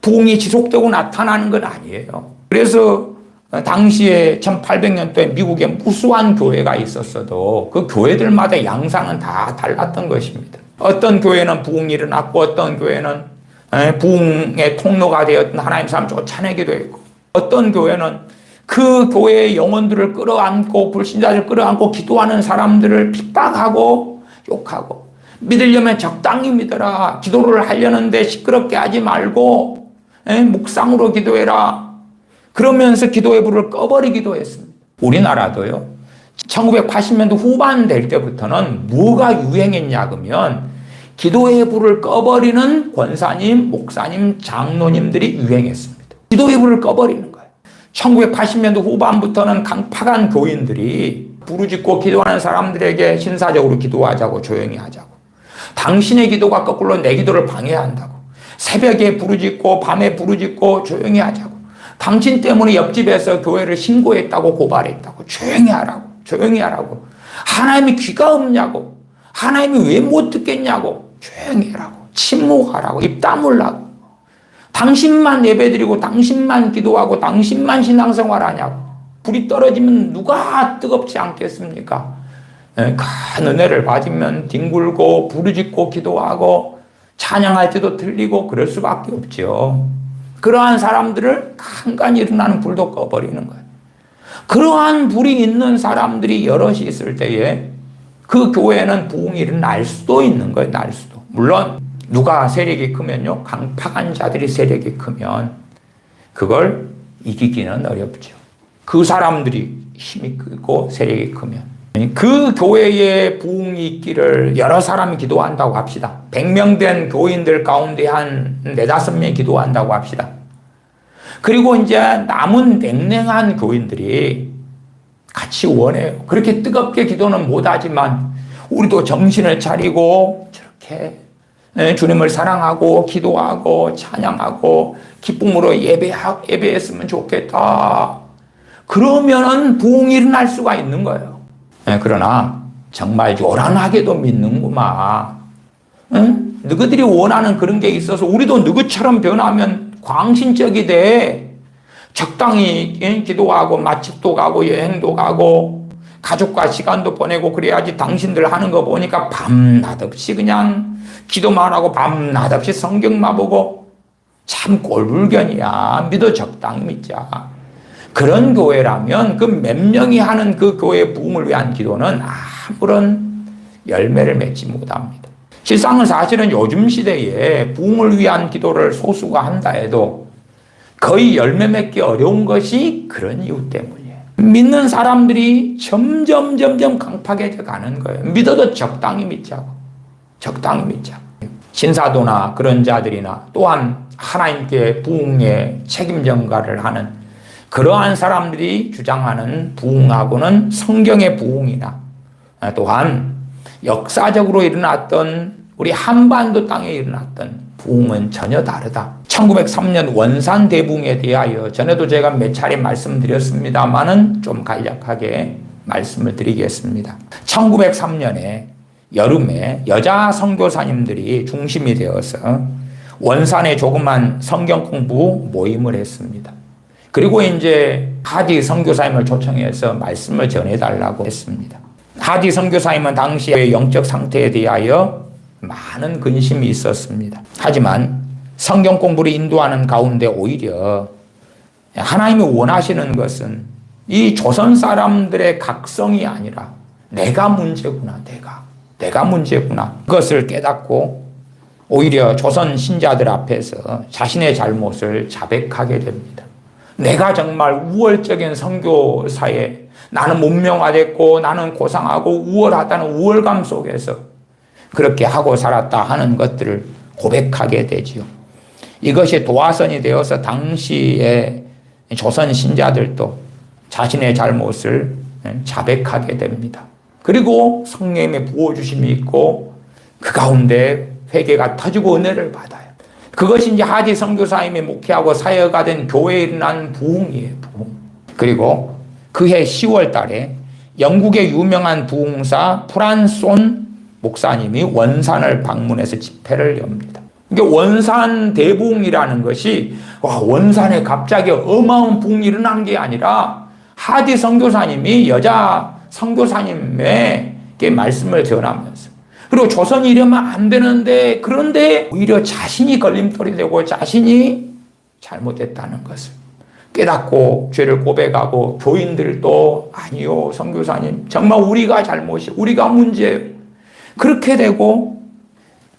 부흥이 지속되고 나타나는 건 아니에요. 그래서 당시에 1800년도에 미국에 무수한 교회가 있었어도 그 교회들마다 양상은 다 달랐던 것입니다. 어떤 교회는 부흥이 일어났고 어떤 교회는 부흥의 통로가 되었던 하나님 사람 쫓아내기도 했고, 어떤 교회는 그 교회의 영혼들을 끌어안고 불신자를 끌어안고 기도하는 사람들을 핍박하고 욕하고, 믿으려면 적당히 믿어라, 기도를 하려는데 시끄럽게 하지 말고 묵상으로 기도해라, 그러면서 기도의 불을 꺼버리기도 했습니다. 우리나라도요, 1980년대 후반 될 때부터는 뭐가 유행했냐 그러면 기도의 불을 꺼버리는 권사님, 목사님, 장로님들이 유행했습니다. 기도의 불을 꺼버리는 거예요. 1980년대 후반부터는 강팍한 교인들이 부르짖고 기도하는 사람들에게 신사적으로 기도하자고, 조용히 하자고, 당신의 기도가 거꾸로 내 기도를 방해한다고, 새벽에 부르짖고 밤에 부르짖고 조용히 하자고, 당신 때문에 옆집에서 교회를 신고했다고 고발했다고, 조용히 하라고, 조용히 하라고, 하나님이 귀가 없냐고, 하나님이 왜 못 듣겠냐고, 조용히 하라고, 침묵하라고, 입 다물라고, 당신만 예배드리고 당신만 기도하고 당신만 신앙생활 하냐고. 불이 떨어지면 누가 뜨겁지 않겠습니까? 큰 은혜를 받으면 뒹굴고 부르짖고 기도하고 찬양할 때도 들리고 그럴 수밖에 없죠. 그러한 사람들을 간간히 일어나는 불도 꺼버리는 거예요. 그러한 불이 있는 사람들이 여럿이 있을 때에 그 교회는 부흥이 날 수도 있는 거예요. 날 수도. 물론 누가 세력이 크면요, 강팍한 자들이 세력이 크면 그걸 이기기는 어렵죠. 그 사람들이 힘이 크고 세력이 크면, 그 교회에 부흥이 있기를 여러 사람이 기도한다고 합시다. 100명 된 교인들 가운데 한 4, 5명이 기도한다고 합시다. 그리고 이제 남은 냉랭한 교인들이 같이 원해요. 그렇게 뜨겁게 기도는 못하지만 우리도 정신을 차리고 저렇게 주님을 사랑하고 기도하고 찬양하고 기쁨으로 예배했으면 좋겠다. 그러면은 부흥이 일어날 수가 있는 거예요. 그러나 정말 요란하게도 믿는구만. 너희들이 원하는 그런 게 있어서 우리도 너희처럼 변하면 광신적이 돼. 적당히 기도하고 맛집도 가고 여행도 가고 가족과 시간도 보내고 그래야지. 당신들 하는 거 보니까 밤낮 없이 그냥 기도만 하고 밤낮 없이 성경만 보고 참 꼴불견이야. 믿어 적당히 믿자. 그런 교회라면 그 몇 명이 하는 그 교회의 부흥을 위한 기도는 아무런 열매를 맺지 못합니다. 실상은 사실은 요즘 시대에 부흥을 위한 기도를 소수가 한다 해도 거의 열매 맺기 어려운 것이 그런 이유 때문이에요. 믿는 사람들이 점점 강팍해져 가는 거예요. 믿어도 적당히 믿자고. 적당히 믿자고. 신사도나 그런 자들이나 또한 하나님께 부흥의 책임 전가를 하는 그러한 사람들이 주장하는 부흥하고는 성경의 부흥이나 또한 역사적으로 일어났던 우리 한반도 땅에 일어났던 부흥은 전혀 다르다. 1903년 원산 대부흥에 대하여 전에도 제가 몇 차례 말씀드렸습니다만은 좀 간략하게 말씀을 드리겠습니다. 1903년에 여름에 여자 선교사님들이 중심이 되어서 원산에 조그만 성경 공부 모임을 했습니다. 그리고 이제 하디 선교사님을 초청해서 말씀을 전해달라고 했습니다. 하디 선교사님은 당시의 영적 상태에 대하여 많은 근심이 있었습니다. 하지만 성경 공부를 인도하는 가운데 오히려 하나님이 원하시는 것은 이 조선 사람들의 각성이 아니라 내가 문제구나. 내가 문제구나. 그것을 깨닫고 오히려 조선 신자들 앞에서 자신의 잘못을 자백하게 됩니다. 내가 정말 우월적인 선교사에 나는 문명화됐고 나는 고상하고 우월하다는 우월감 속에서 그렇게 하고 살았다 하는 것들을 고백하게 되지요. 이것이 도화선이 되어서 당시에 조선 신자들도 자신의 잘못을 자백하게 됩니다. 그리고 성령님의 부어주심이 있고 그 가운데 회개가 터지고 은혜를 받아요. 그것이 이제 하디 선교사님이 목회하고 사역가 된 교회에 일어난 부흥이에요. 부흥. 그리고 그해 10월 달에 영국의 유명한 부흥사 프란손 목사님이 원산을 방문해서 집회를 엽니다. 이게 원산 대부흥이라는 것이 원산에 갑자기 어마어마한 부흥이 일어난 게 아니라 하디 선교사님이 여자 선교사님에게 말씀을 전하면서 그리고 조선이 이러면 안 되는데, 그런데 오히려 자신이 걸림돌이 되고 자신이 잘못했다는 것을 깨닫고 죄를 고백하고, 교인들도 아니요 선교사님 정말 우리가 잘못이, 우리가 문제예요. 그렇게 되고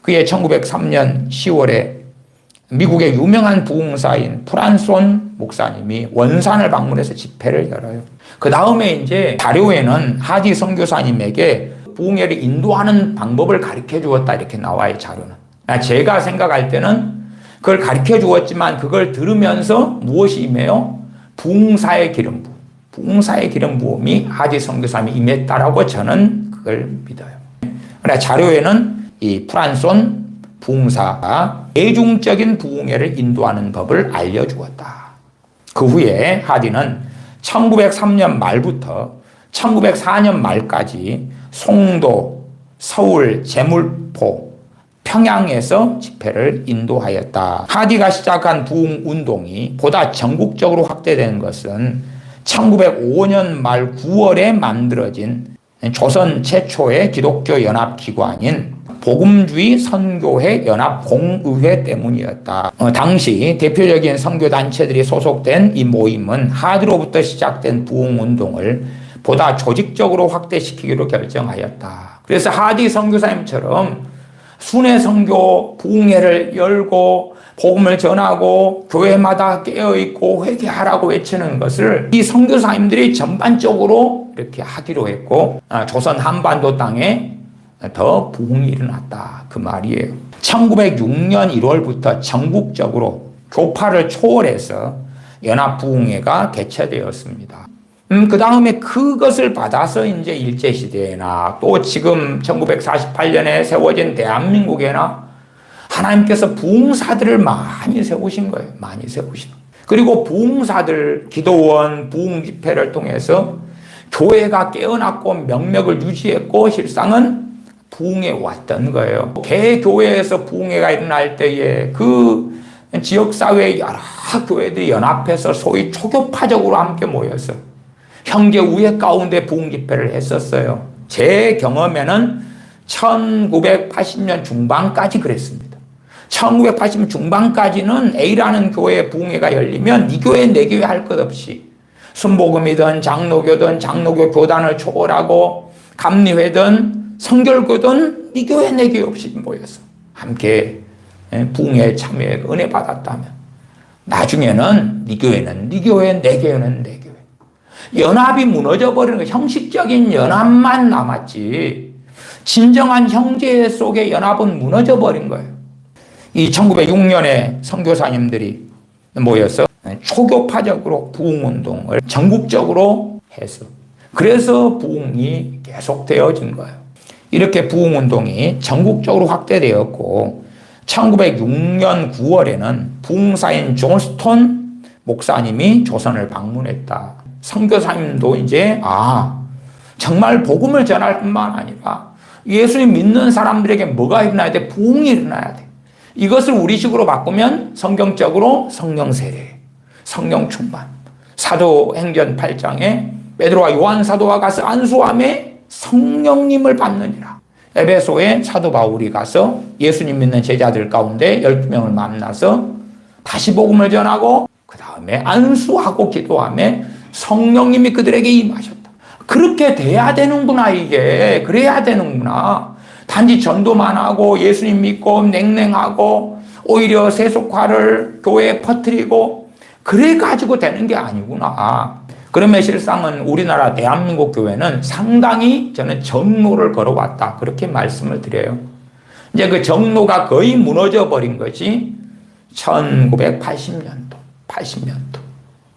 그의 1903년 10월에 미국의 유명한 부흥사인 프란손 목사님이 원산을 방문해서 집회를 열어요. 그 다음에 이제 자료에는 하디 선교사님에게 부흥회를 인도하는 방법을 가르쳐 주었다 이렇게 나와요, 자료는. 제가 생각할 때는 그걸 가르쳐 주었지만 그걸 들으면서 무엇이 임해요? 부흥사의 기름 부음. 부흥사의 기름 부음이 하디 선교사님이 임했다라고 저는 그걸 믿어요. 그러나 자료에는 이 프란손 부흥사가 대중적인 부흥회를 인도하는 법을 알려주었다. 그 후에 하디는 1903년 말부터 1904년 말까지 송도, 서울, 제물포, 평양에서 집회를 인도하였다. 하디가 시작한 부흥 운동이 보다 전국적으로 확대된 것은 1905년 말 9월에 만들어진 조선 최초의 기독교 연합기관인 복음주의 선교회 연합공의회 때문이었다. 당시 대표적인 선교단체들이 소속된 이 모임은 하디로부터 시작된 부흥운동을 보다 조직적으로 확대시키기로 결정하였다. 그래서 하디 선교사님처럼 순회 선교 부흥회를 열고 복음을 전하고 교회마다 깨어있고 회개하라고 외치는 것을 이 선교사님들이 전반적으로 이렇게 하기로 했고, 조선 한반도 땅에 더 부흥이 일어났다 그 말이에요. 1906년 1월부터 전국적으로 교파를 초월해서 연합부흥회가 개최되었습니다. 그 다음에 그것을 받아서 이제 일제시대에나 또 지금 1948년에 세워진 대한민국에나 하나님께서 부흥사들을 많이 세우신 거예요. 많이 세우신. 그리고 부흥사들, 기도원, 부흥집회를 통해서 교회가 깨어났고 명맥을 유지했고 실상은 부흥에 왔던 거예요. 개교회에서 부흥회가 일어날 때에 그 지역사회의 여러 교회들이 연합해서 소위 초교파적으로 함께 모여서 형제 우애 가운데 부흥집회를 했었어요. 제 경험에는 1980년 중반까지 그랬습니다. 1980년 중반까지는 A라는 교회의 부흥회가 열리면 이 교회 내 교회 할 것 없이 순복음이든 장로교든 장로교 교단을 초월하고 감리회든 성결교든 이 교회 내 교회 없이 모여서 함께 부흥회에 참여해 은혜 받았다면 나중에는 네 교회는 네 교회, 내 교회는 내 교회. 연합이 무너져 버리는 거, 형식적인 연합만 남았지 진정한 형제 속의 연합은 무너져 버린 거예요. 이 1906년에 선교사님들이 모여서 초교파적으로 부흥운동을 전국적으로 해서 그래서 부흥이 계속되어진 거예요. 이렇게 부흥운동이 전국적으로 확대되었고 1906년 9월에는 부흥사인 존 스톤 목사님이 조선을 방문했다. 선교사님도 이제 정말 복음을 전할 뿐만 아니라 예수님 믿는 사람들에게 뭐가 일어나야 돼? 부흥이 일어나야 돼. 이것을 우리식으로 바꾸면 성경적으로 성령 세례, 성령 충만. 사도행전 8장에 베드로와 요한 사도가 가서 안수함에 성령님을 받느니라. 에베소에 사도 바울이 가서 예수님 믿는 제자들 가운데 12명을 만나서 다시 복음을 전하고 그 다음에 안수하고 기도함에 성령님이 그들에게 임하셨다. 그렇게 돼야 되는구나 이게. 그래야 되는구나. 단지 전도만 하고 예수님 믿고 냉랭하고 오히려 세속화를 교회에 퍼뜨리고 그래 가지고 되는 게 아니구나. 그러면 실상은 우리나라 대한민국 교회는 상당히 저는 정로를 걸어왔다. 그렇게 말씀을 드려요. 이제 그 정로가 거의 무너져 버린 것이 1980년도, 80년도.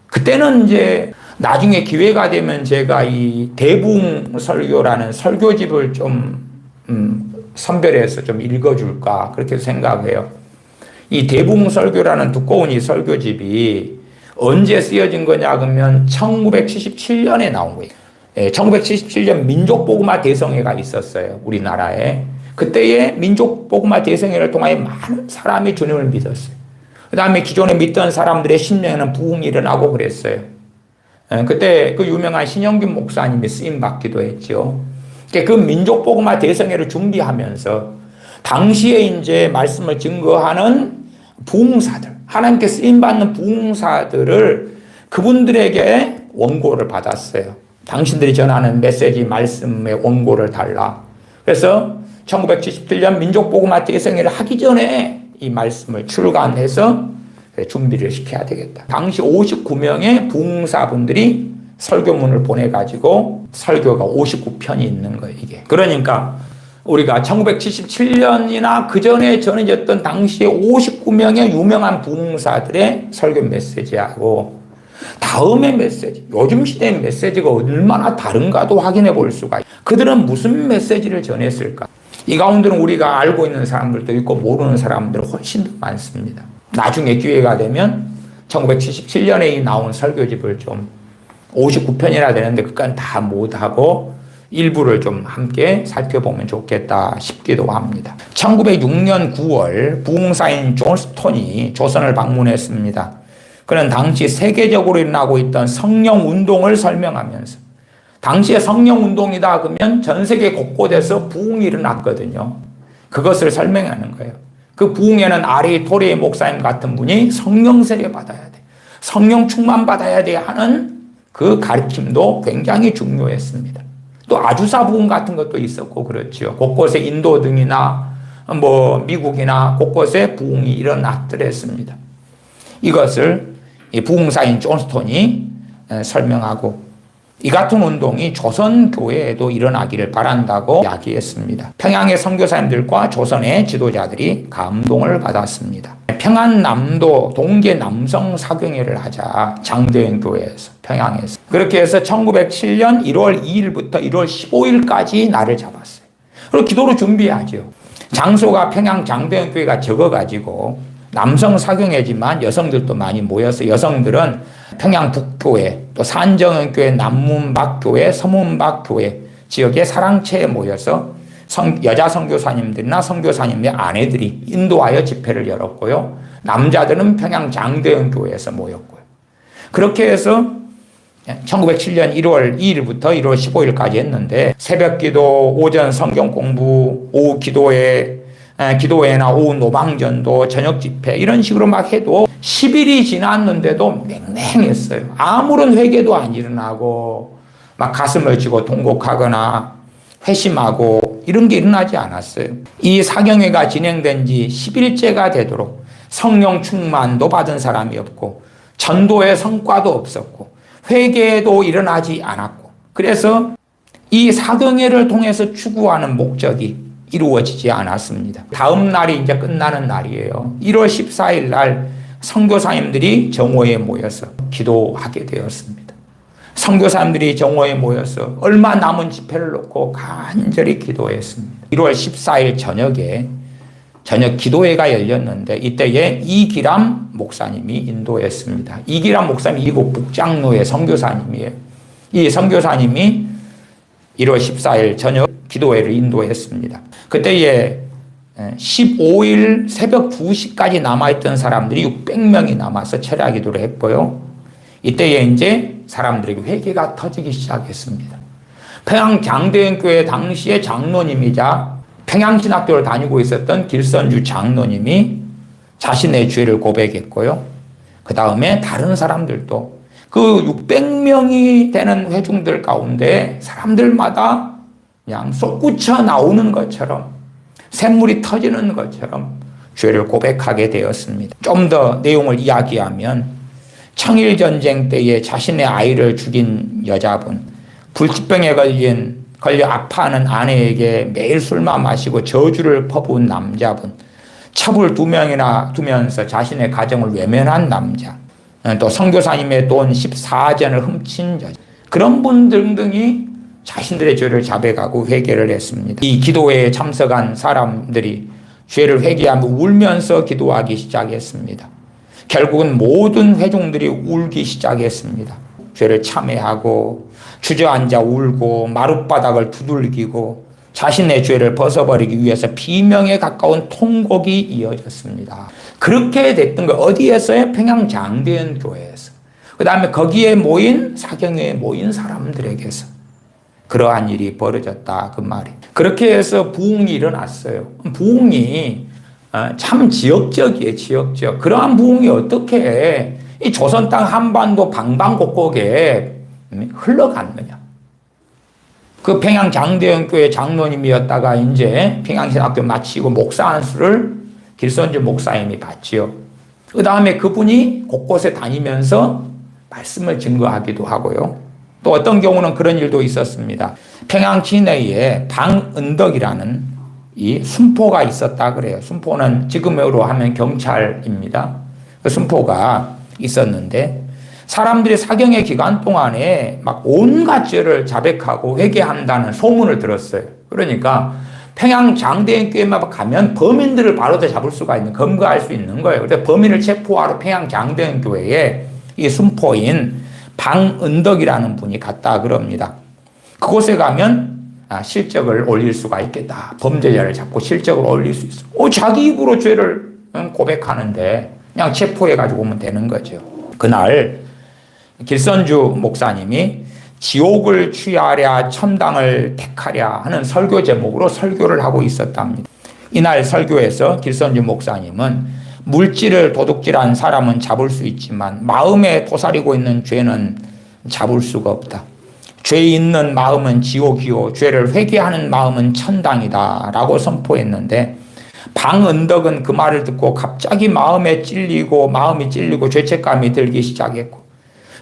그때는 이제 나중에 기회가 되면 제가 이 대붕 설교라는 설교집을 좀 선별해서 좀 읽어줄까 그렇게 생각해요. 이 대붕 설교라는 두꺼운 이 설교집이 언제 쓰여진 거냐 그러면 1977년에 나온 거예요. 1977년 민족복음화 대성회가 있었어요. 우리나라에. 그때의 민족복음화 대성회를 통하여 많은 사람이 주님을 믿었어요. 그 다음에 기존에 믿던 사람들의 심령에는 부흥이 일어나고 그랬어요. 그때 그 유명한 신영균 목사님이 쓰임받기도 했죠. 그 민족복음화 대성회를 준비하면서 당시에 이제 말씀을 증거하는 부흥사들, 하나님께 쓰임받는 부흥사들을 그분들에게 원고를 받았어요. 당신들이 전하는 메시지 말씀의 원고를 달라. 그래서 1977년 민족복음화 대성회를 하기 전에 이 말씀을 출간해서 준비를 시켜야 되겠다. 당시 59명의 부흥사분들이 설교문을 보내가지고 설교가 59편이 있는 거예요, 이게. 그러니까 우리가 1977년이나 그 전에 전해졌던 당시에 59명의 유명한 부흥사들의 설교 메시지하고 다음의 메시지, 요즘 시대의 메시지가 얼마나 다른가도 확인해 볼 수가 있어요. 그들은 무슨 메시지를 전했을까? 이 가운데는 우리가 알고 있는 사람들도 있고 모르는 사람들은 훨씬 더 많습니다. 나중에 기회가 되면 1977년에 나온 설교집을 좀 59편이나 되는데 그건 다 못하고 일부를 좀 함께 살펴보면 좋겠다 싶기도 합니다. 1906년 9월 부흥사인 존 스톤이 조선을 방문했습니다. 그는 당시 세계적으로 일어나고 있던 성령운동을 설명하면서 당시에 성령운동이다 그러면 전 세계 곳곳에서 부흥이 일어났거든요. 그것을 설명하는 거예요. 그 부흥에는 아리 토리 목사님 같은 분이 성령 세례 받아야 돼. 성령 충만 받아야 돼 하는 그 가르침도 굉장히 중요했습니다. 또 아주사 부흥 같은 것도 있었고 그렇죠. 곳곳에 인도 등이나 미국이나 곳곳에 부흥이 일어났더랬습니다. 이것을 이 부흥사인 존 스톤이 설명하고 이 같은 운동이 조선 교회에도 일어나기를 바란다고 이야기했습니다. 평양의 선교사님들과 조선의 지도자들이 감동을 받았습니다. 평안남도 동계 남성 사경회를 하자, 장대현 교회에서, 평양에서. 그렇게 해서 1907년 1월 2일부터 1월 15일까지 날을 잡았어요. 그리고 기도로 준비하죠. 장소가 평양 장대현 교회가 적어가지고 남성 사경회지만 여성들도 많이 모여서 여성들은 평양 북교회, 또 산정은교회, 남문박교회, 서문박교회 지역의 사랑채에 모여서 여자 선교사님들이나 선교사님의 아내들이 인도하여 집회를 열었고요. 남자들은 평양 장대은교회에서 모였고요. 그렇게 해서 1907년 1월 2일부터 1월 15일까지 했는데 새벽 기도, 오전 성경 공부, 오후 기도회나 오후 노방전도, 저녁 집회 이런 식으로 막 해도 10일이 지났는데도 맹맹했어요. 아무런 회개도 안 일어나고 막 가슴을 쥐고 통곡하거나 회심하고 이런 게 일어나지 않았어요. 이 사경회가 진행된 지 10일째가 되도록 성령 충만도 받은 사람이 없고 전도의 성과도 없었고 회개도 일어나지 않았고 그래서 이 사경회를 통해서 추구하는 목적이 이루어지지 않았습니다. 다음 날이 이제 끝나는 날이에요. 1월 14일 날 선교사님들이 정오에 모여서 기도하게 되었습니다. 선교사님들이 정오에 모여서 얼마 남은 집회를 놓고 간절히 기도했습니다. 1월 14일 저녁에 저녁 기도회가 열렸는데 이때에 이기람 목사님이 인도했습니다. 이기람 목사님이 이곳 북장로의 선교사님이에요. 이 선교사님이 1월 14일 저녁 기도회를 인도했습니다. 그때에 15일 새벽 2시까지 남아있던 사람들이 600명이 남아서 철야 기도를 했고요. 이때에 이제 사람들에게 회개가 터지기 시작했습니다. 평양 장대현교회 당시의 장로님이자 평양신학교를 다니고 있었던 길선주 장로님이 자신의 죄를 고백했고요. 그 다음에 다른 사람들도 그 600명이 되는 회중들 가운데 사람들마다 그냥 솟구쳐 나오는 것처럼 샘물이 터지는 것처럼 죄를 고백하게 되었습니다. 좀 더 내용을 이야기하면 청일전쟁 때에 자신의 아이를 죽인 여자분, 불치병에 걸려 아파하는 아내에게 매일 술만 마시고 저주를 퍼부은 남자분, 첩을 2명이나 두면서 자신의 가정을 외면한 남자, 또 선교사님의 돈 14전을 훔친 여자, 그런 분들 등이 자신들의 죄를 자백하고 회개를 했습니다. 이 기도회에 참석한 사람들이 죄를 회개하며 울면서 기도하기 시작했습니다. 결국은 모든 회중들이 울기 시작했습니다. 죄를 참회하고 주저앉아 울고 마룻바닥을 두들기고 자신의 죄를 벗어버리기 위해서 비명에 가까운 통곡이 이어졌습니다. 그렇게 됐던 거 어디에서요? 평양 장대현 교회에서. 그 다음에 거기에 모인 사경회에 모인 사람들에게서 그러한 일이 벌어졌다 그 말이. 그렇게 해서 부흥이 일어났어요. 부흥이 참 지역적이에요. 지역적. 그러한 부흥이 어떻게 이 조선 땅 한반도 방방곡곡에 흘러갔느냐. 그 평양 장대영교회 장로님이었다가 이제 평양신학교 마치고 목사 안수를 길선주 목사님이 받지요. 그 다음에 그분이 곳곳에 다니면서 말씀을 증거하기도 하고요. 또 어떤 경우는 그런 일도 있었습니다. 평양 시내에 방은덕이라는 이 순포가 있었다 그래요. 순포는 지금으로 하면 경찰입니다. 그 순포가 있었는데 사람들이 사경의 기간 동안에 막 온갖 죄를 자백하고 회개한다는 소문을 들었어요. 그러니까 평양 장대인교회만 가면 범인들을 바로 다 잡을 수가 있는, 검거할 수 있는 거예요. 그래서 범인을 체포하러 평양 장대인교회에 이 순포인 방은덕이라는 분이 갔다 그럽니다. 그곳에 가면 실적을 올릴 수가 있겠다. 범죄자를 잡고 실적을 올릴 수 있어. 자기 입으로 죄를 고백하는데 그냥 체포해가지고 오면 되는 거죠. 그날 길선주 목사님이 지옥을 취하랴 천당을 택하랴 하는 설교 제목으로 설교를 하고 있었답니다. 이날 설교에서 길선주 목사님은 물질을 도둑질한 사람은 잡을 수 있지만 마음에 도사리고 있는 죄는 잡을 수가 없다. 죄 있는 마음은 지옥이요 죄를 회개하는 마음은 천당이다 라고 선포했는데 방은덕은 그 말을 듣고 갑자기 마음이 찔리고 죄책감이 들기 시작했고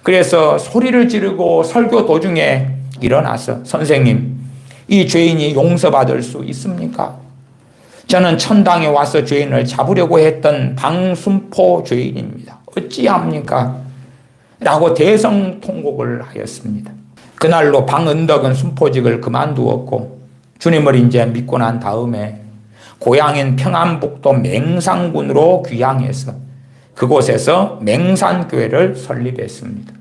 그래서 소리를 지르고 설교 도중에 일어나서 선생님 이 죄인이 용서받을 수 있습니까? 저는 천당에 와서 죄인을 잡으려고 했던 방순포 죄인입니다. 어찌합니까? 라고 대성통곡을 하였습니다. 그날로 방은덕은 순포직을 그만두었고 주님을 이제 믿고 난 다음에 고향인 평안북도 맹산군으로 귀향해서 그곳에서 맹산교회를 설립했습니다.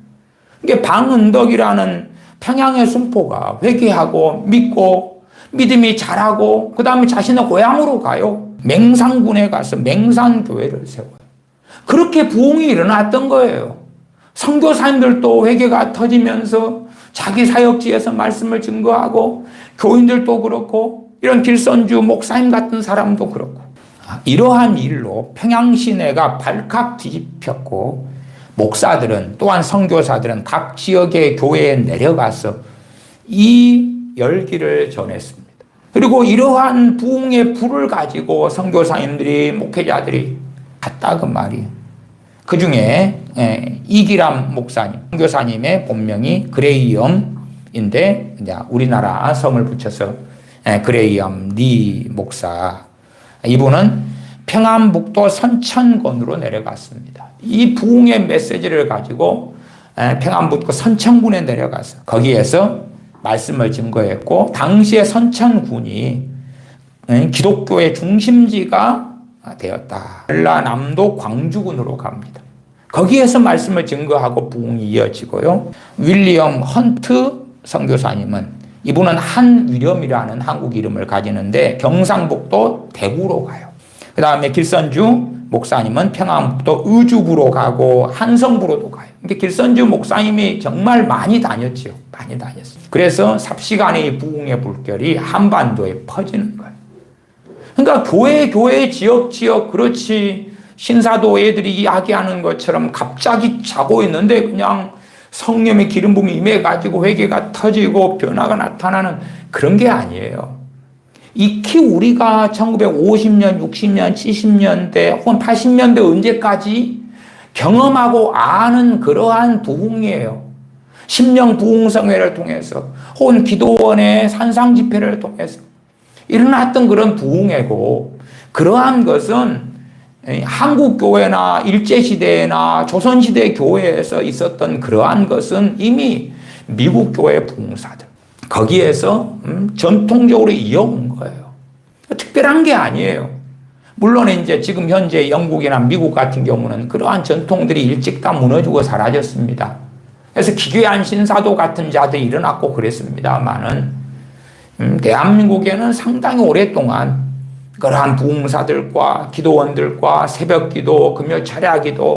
이게 방은덕이라는 평양의 순포가 회개하고 믿고 믿음이 자라고 그 다음에 자신의 고향으로 가요. 맹산군에 가서 맹산교회를 세워요. 그렇게 부흥이 일어났던 거예요. 선교사님들도 회개가 터지면서 자기 사역지에서 말씀을 증거하고 교인들도 그렇고 이런 길선주 목사님 같은 사람도 그렇고 이러한 일로 평양 시내가 발칵 뒤집혔고 목사들은 또한 선교사들은 각 지역의 교회에 내려가서 이 열기를 전했습니다. 그리고 이러한 부흥의 불을 가지고 선교사님들이 목회자들이 갔다 그 말이에요. 그 중에 이기람 목사님, 선교사님의 본명이 그레이엄인데 우리나라 성을 붙여서 그레이엄 리 목사. 이분은 평안북도 선천군으로 내려갔습니다. 이 부흥의 메시지를 가지고 평안북도 선천군에 내려가서 거기에서 말씀을 증거했고 당시에 선천군이 기독교의 중심지가 되었다. 전라남도 광주군으로 갑니다. 거기에서 말씀을 증거하고 부흥이 이어지고요. 윌리엄 헌트 선교사님은 이분은 한위렴이라는 한국 이름을 가지는데 경상북도 대구로 가요. 그 다음에 길선주 목사님은 평안북도 의주구로 가고 한성부로도 가요. 근데 길선주 목사님이 정말 많이 다녔죠. 많이 다녔어요. 그래서 삽시간에 이 부흥의 불결이 한반도에 퍼지는 거예요. 그러니까 교회 지역 그렇지 신사도 애들이 이야기하는 것처럼 갑자기 자고 있는데 그냥 성령의 기름 부음이 임해가지고 회개가 터지고 변화가 나타나는 그런 게 아니에요. 익히 우리가 1950년, 60년, 70년대 혹은 80년대 언제까지 경험하고 아는 그러한 부흥이에요. 심령 부흥성회를 통해서 혹은 기도원의 산상 집회를 통해서 일어났던 그런 부흥이고 그러한 것은 한국교회나 일제시대나 조선시대 교회에서 있었던 그러한 것은 이미 미국 교회 부흥사들 거기에서 전통적으로 이어온 거예요. 특별한 게 아니에요. 물론 이제 지금 현재 영국이나 미국 같은 경우는 그러한 전통들이 일찍 다 무너지고 사라졌습니다. 그래서 기괴한 신사도 같은 자들이 일어났고 그랬습니다만은 대한민국에는 상당히 오랫동안 그러한 부흥사들과 기도원들과 새벽기도, 금요 철야기도,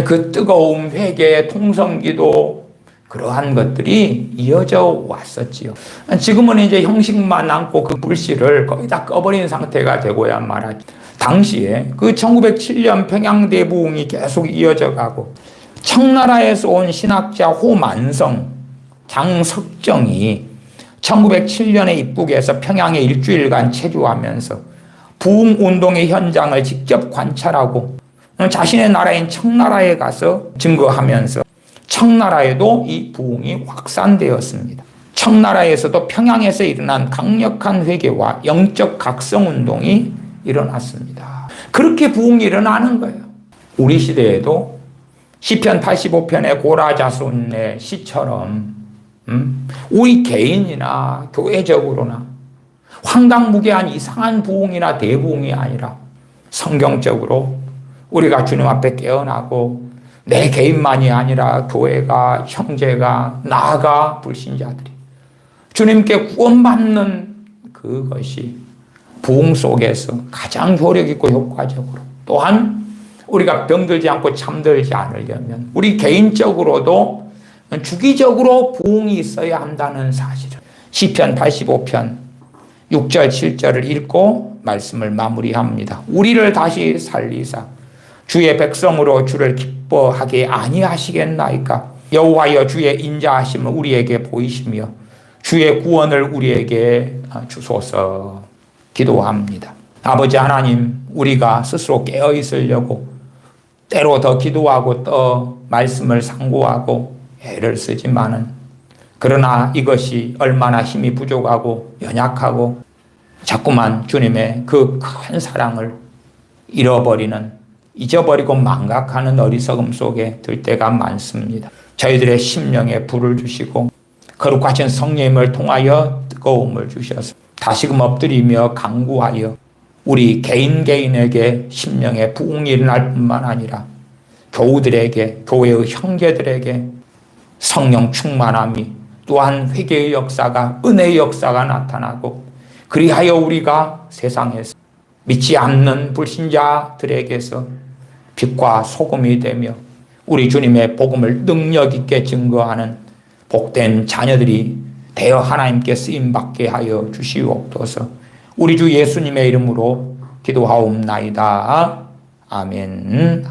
그 뜨거운 회개, 통성기도, 그러한 것들이 이어져 왔었지요. 지금은 이제 형식만 남고 그 불씨를 거의 다 꺼버린 상태가 되고야 말하죠. 당시에 그 1907년 평양대부흥이 계속 이어져 가고 청나라에서 온 신학자 호만성, 장석정이 1907년에 입국해서 평양에 일주일간 체류하면서 부흥운동의 현장을 직접 관찰하고 자신의 나라인 청나라에 가서 증거하면서 청나라에도 이 부흥이 확산되었습니다. 청나라에서도 평양에서 일어난 강력한 회개와 영적 각성운동이 일어났습니다. 그렇게 부흥이 일어나는 거예요. 우리 시대에도 시편 85편의 고라자손의 시처럼 우리 개인이나 교회적으로나 황당무계한 이상한 부흥이나 대부흥이 아니라 성경적으로 우리가 주님 앞에 깨어나고 내 개인만이 아니라 교회가, 형제가, 나아가 불신자들이 주님께 구원받는 그것이 부흥 속에서 가장 효력 있고 효과적으로, 또한 우리가 병들지 않고 잠들지 않으려면 우리 개인적으로도 주기적으로 부흥이 있어야 한다는 사실을 시편 85편 6절 7절을 읽고 말씀을 마무리합니다. 우리를 다시 살리사 주의 백성으로 주를 기뻐하게 아니하시겠나이까. 여호와여 주의 인자하심을 우리에게 보이시며 주의 구원을 우리에게 주소서. 기도합니다. 아버지 하나님, 우리가 스스로 깨어 있으려고 때로 더 기도하고 또 말씀을 상고하고 애를 쓰지만은, 그러나 이것이 얼마나 힘이 부족하고 연약하고 자꾸만 주님의 그 큰 사랑을 잃어버리는, 잊어버리고 망각하는 어리석음 속에 들 때가 많습니다. 저희들의 심령에 불을 주시고 거룩하신 성령님을 통하여 뜨거움을 주셔서 다시금 엎드리며 간구하여 우리 개인에게 심령의 부흥이 일어날 뿐만 아니라 교우들에게, 교회의 형제들에게 성령 충만함이, 또한 회개의 역사가, 은혜의 역사가 나타나고, 그리하여 우리가 세상에서 믿지 않는 불신자들에게서 빛과 소금이 되며 우리 주님의 복음을 능력 있게 증거하는 복된 자녀들이 되어 하나님께 쓰임받게 하여 주시옵소서. 우리 주 예수님의 이름으로 기도하옵나이다. 아멘.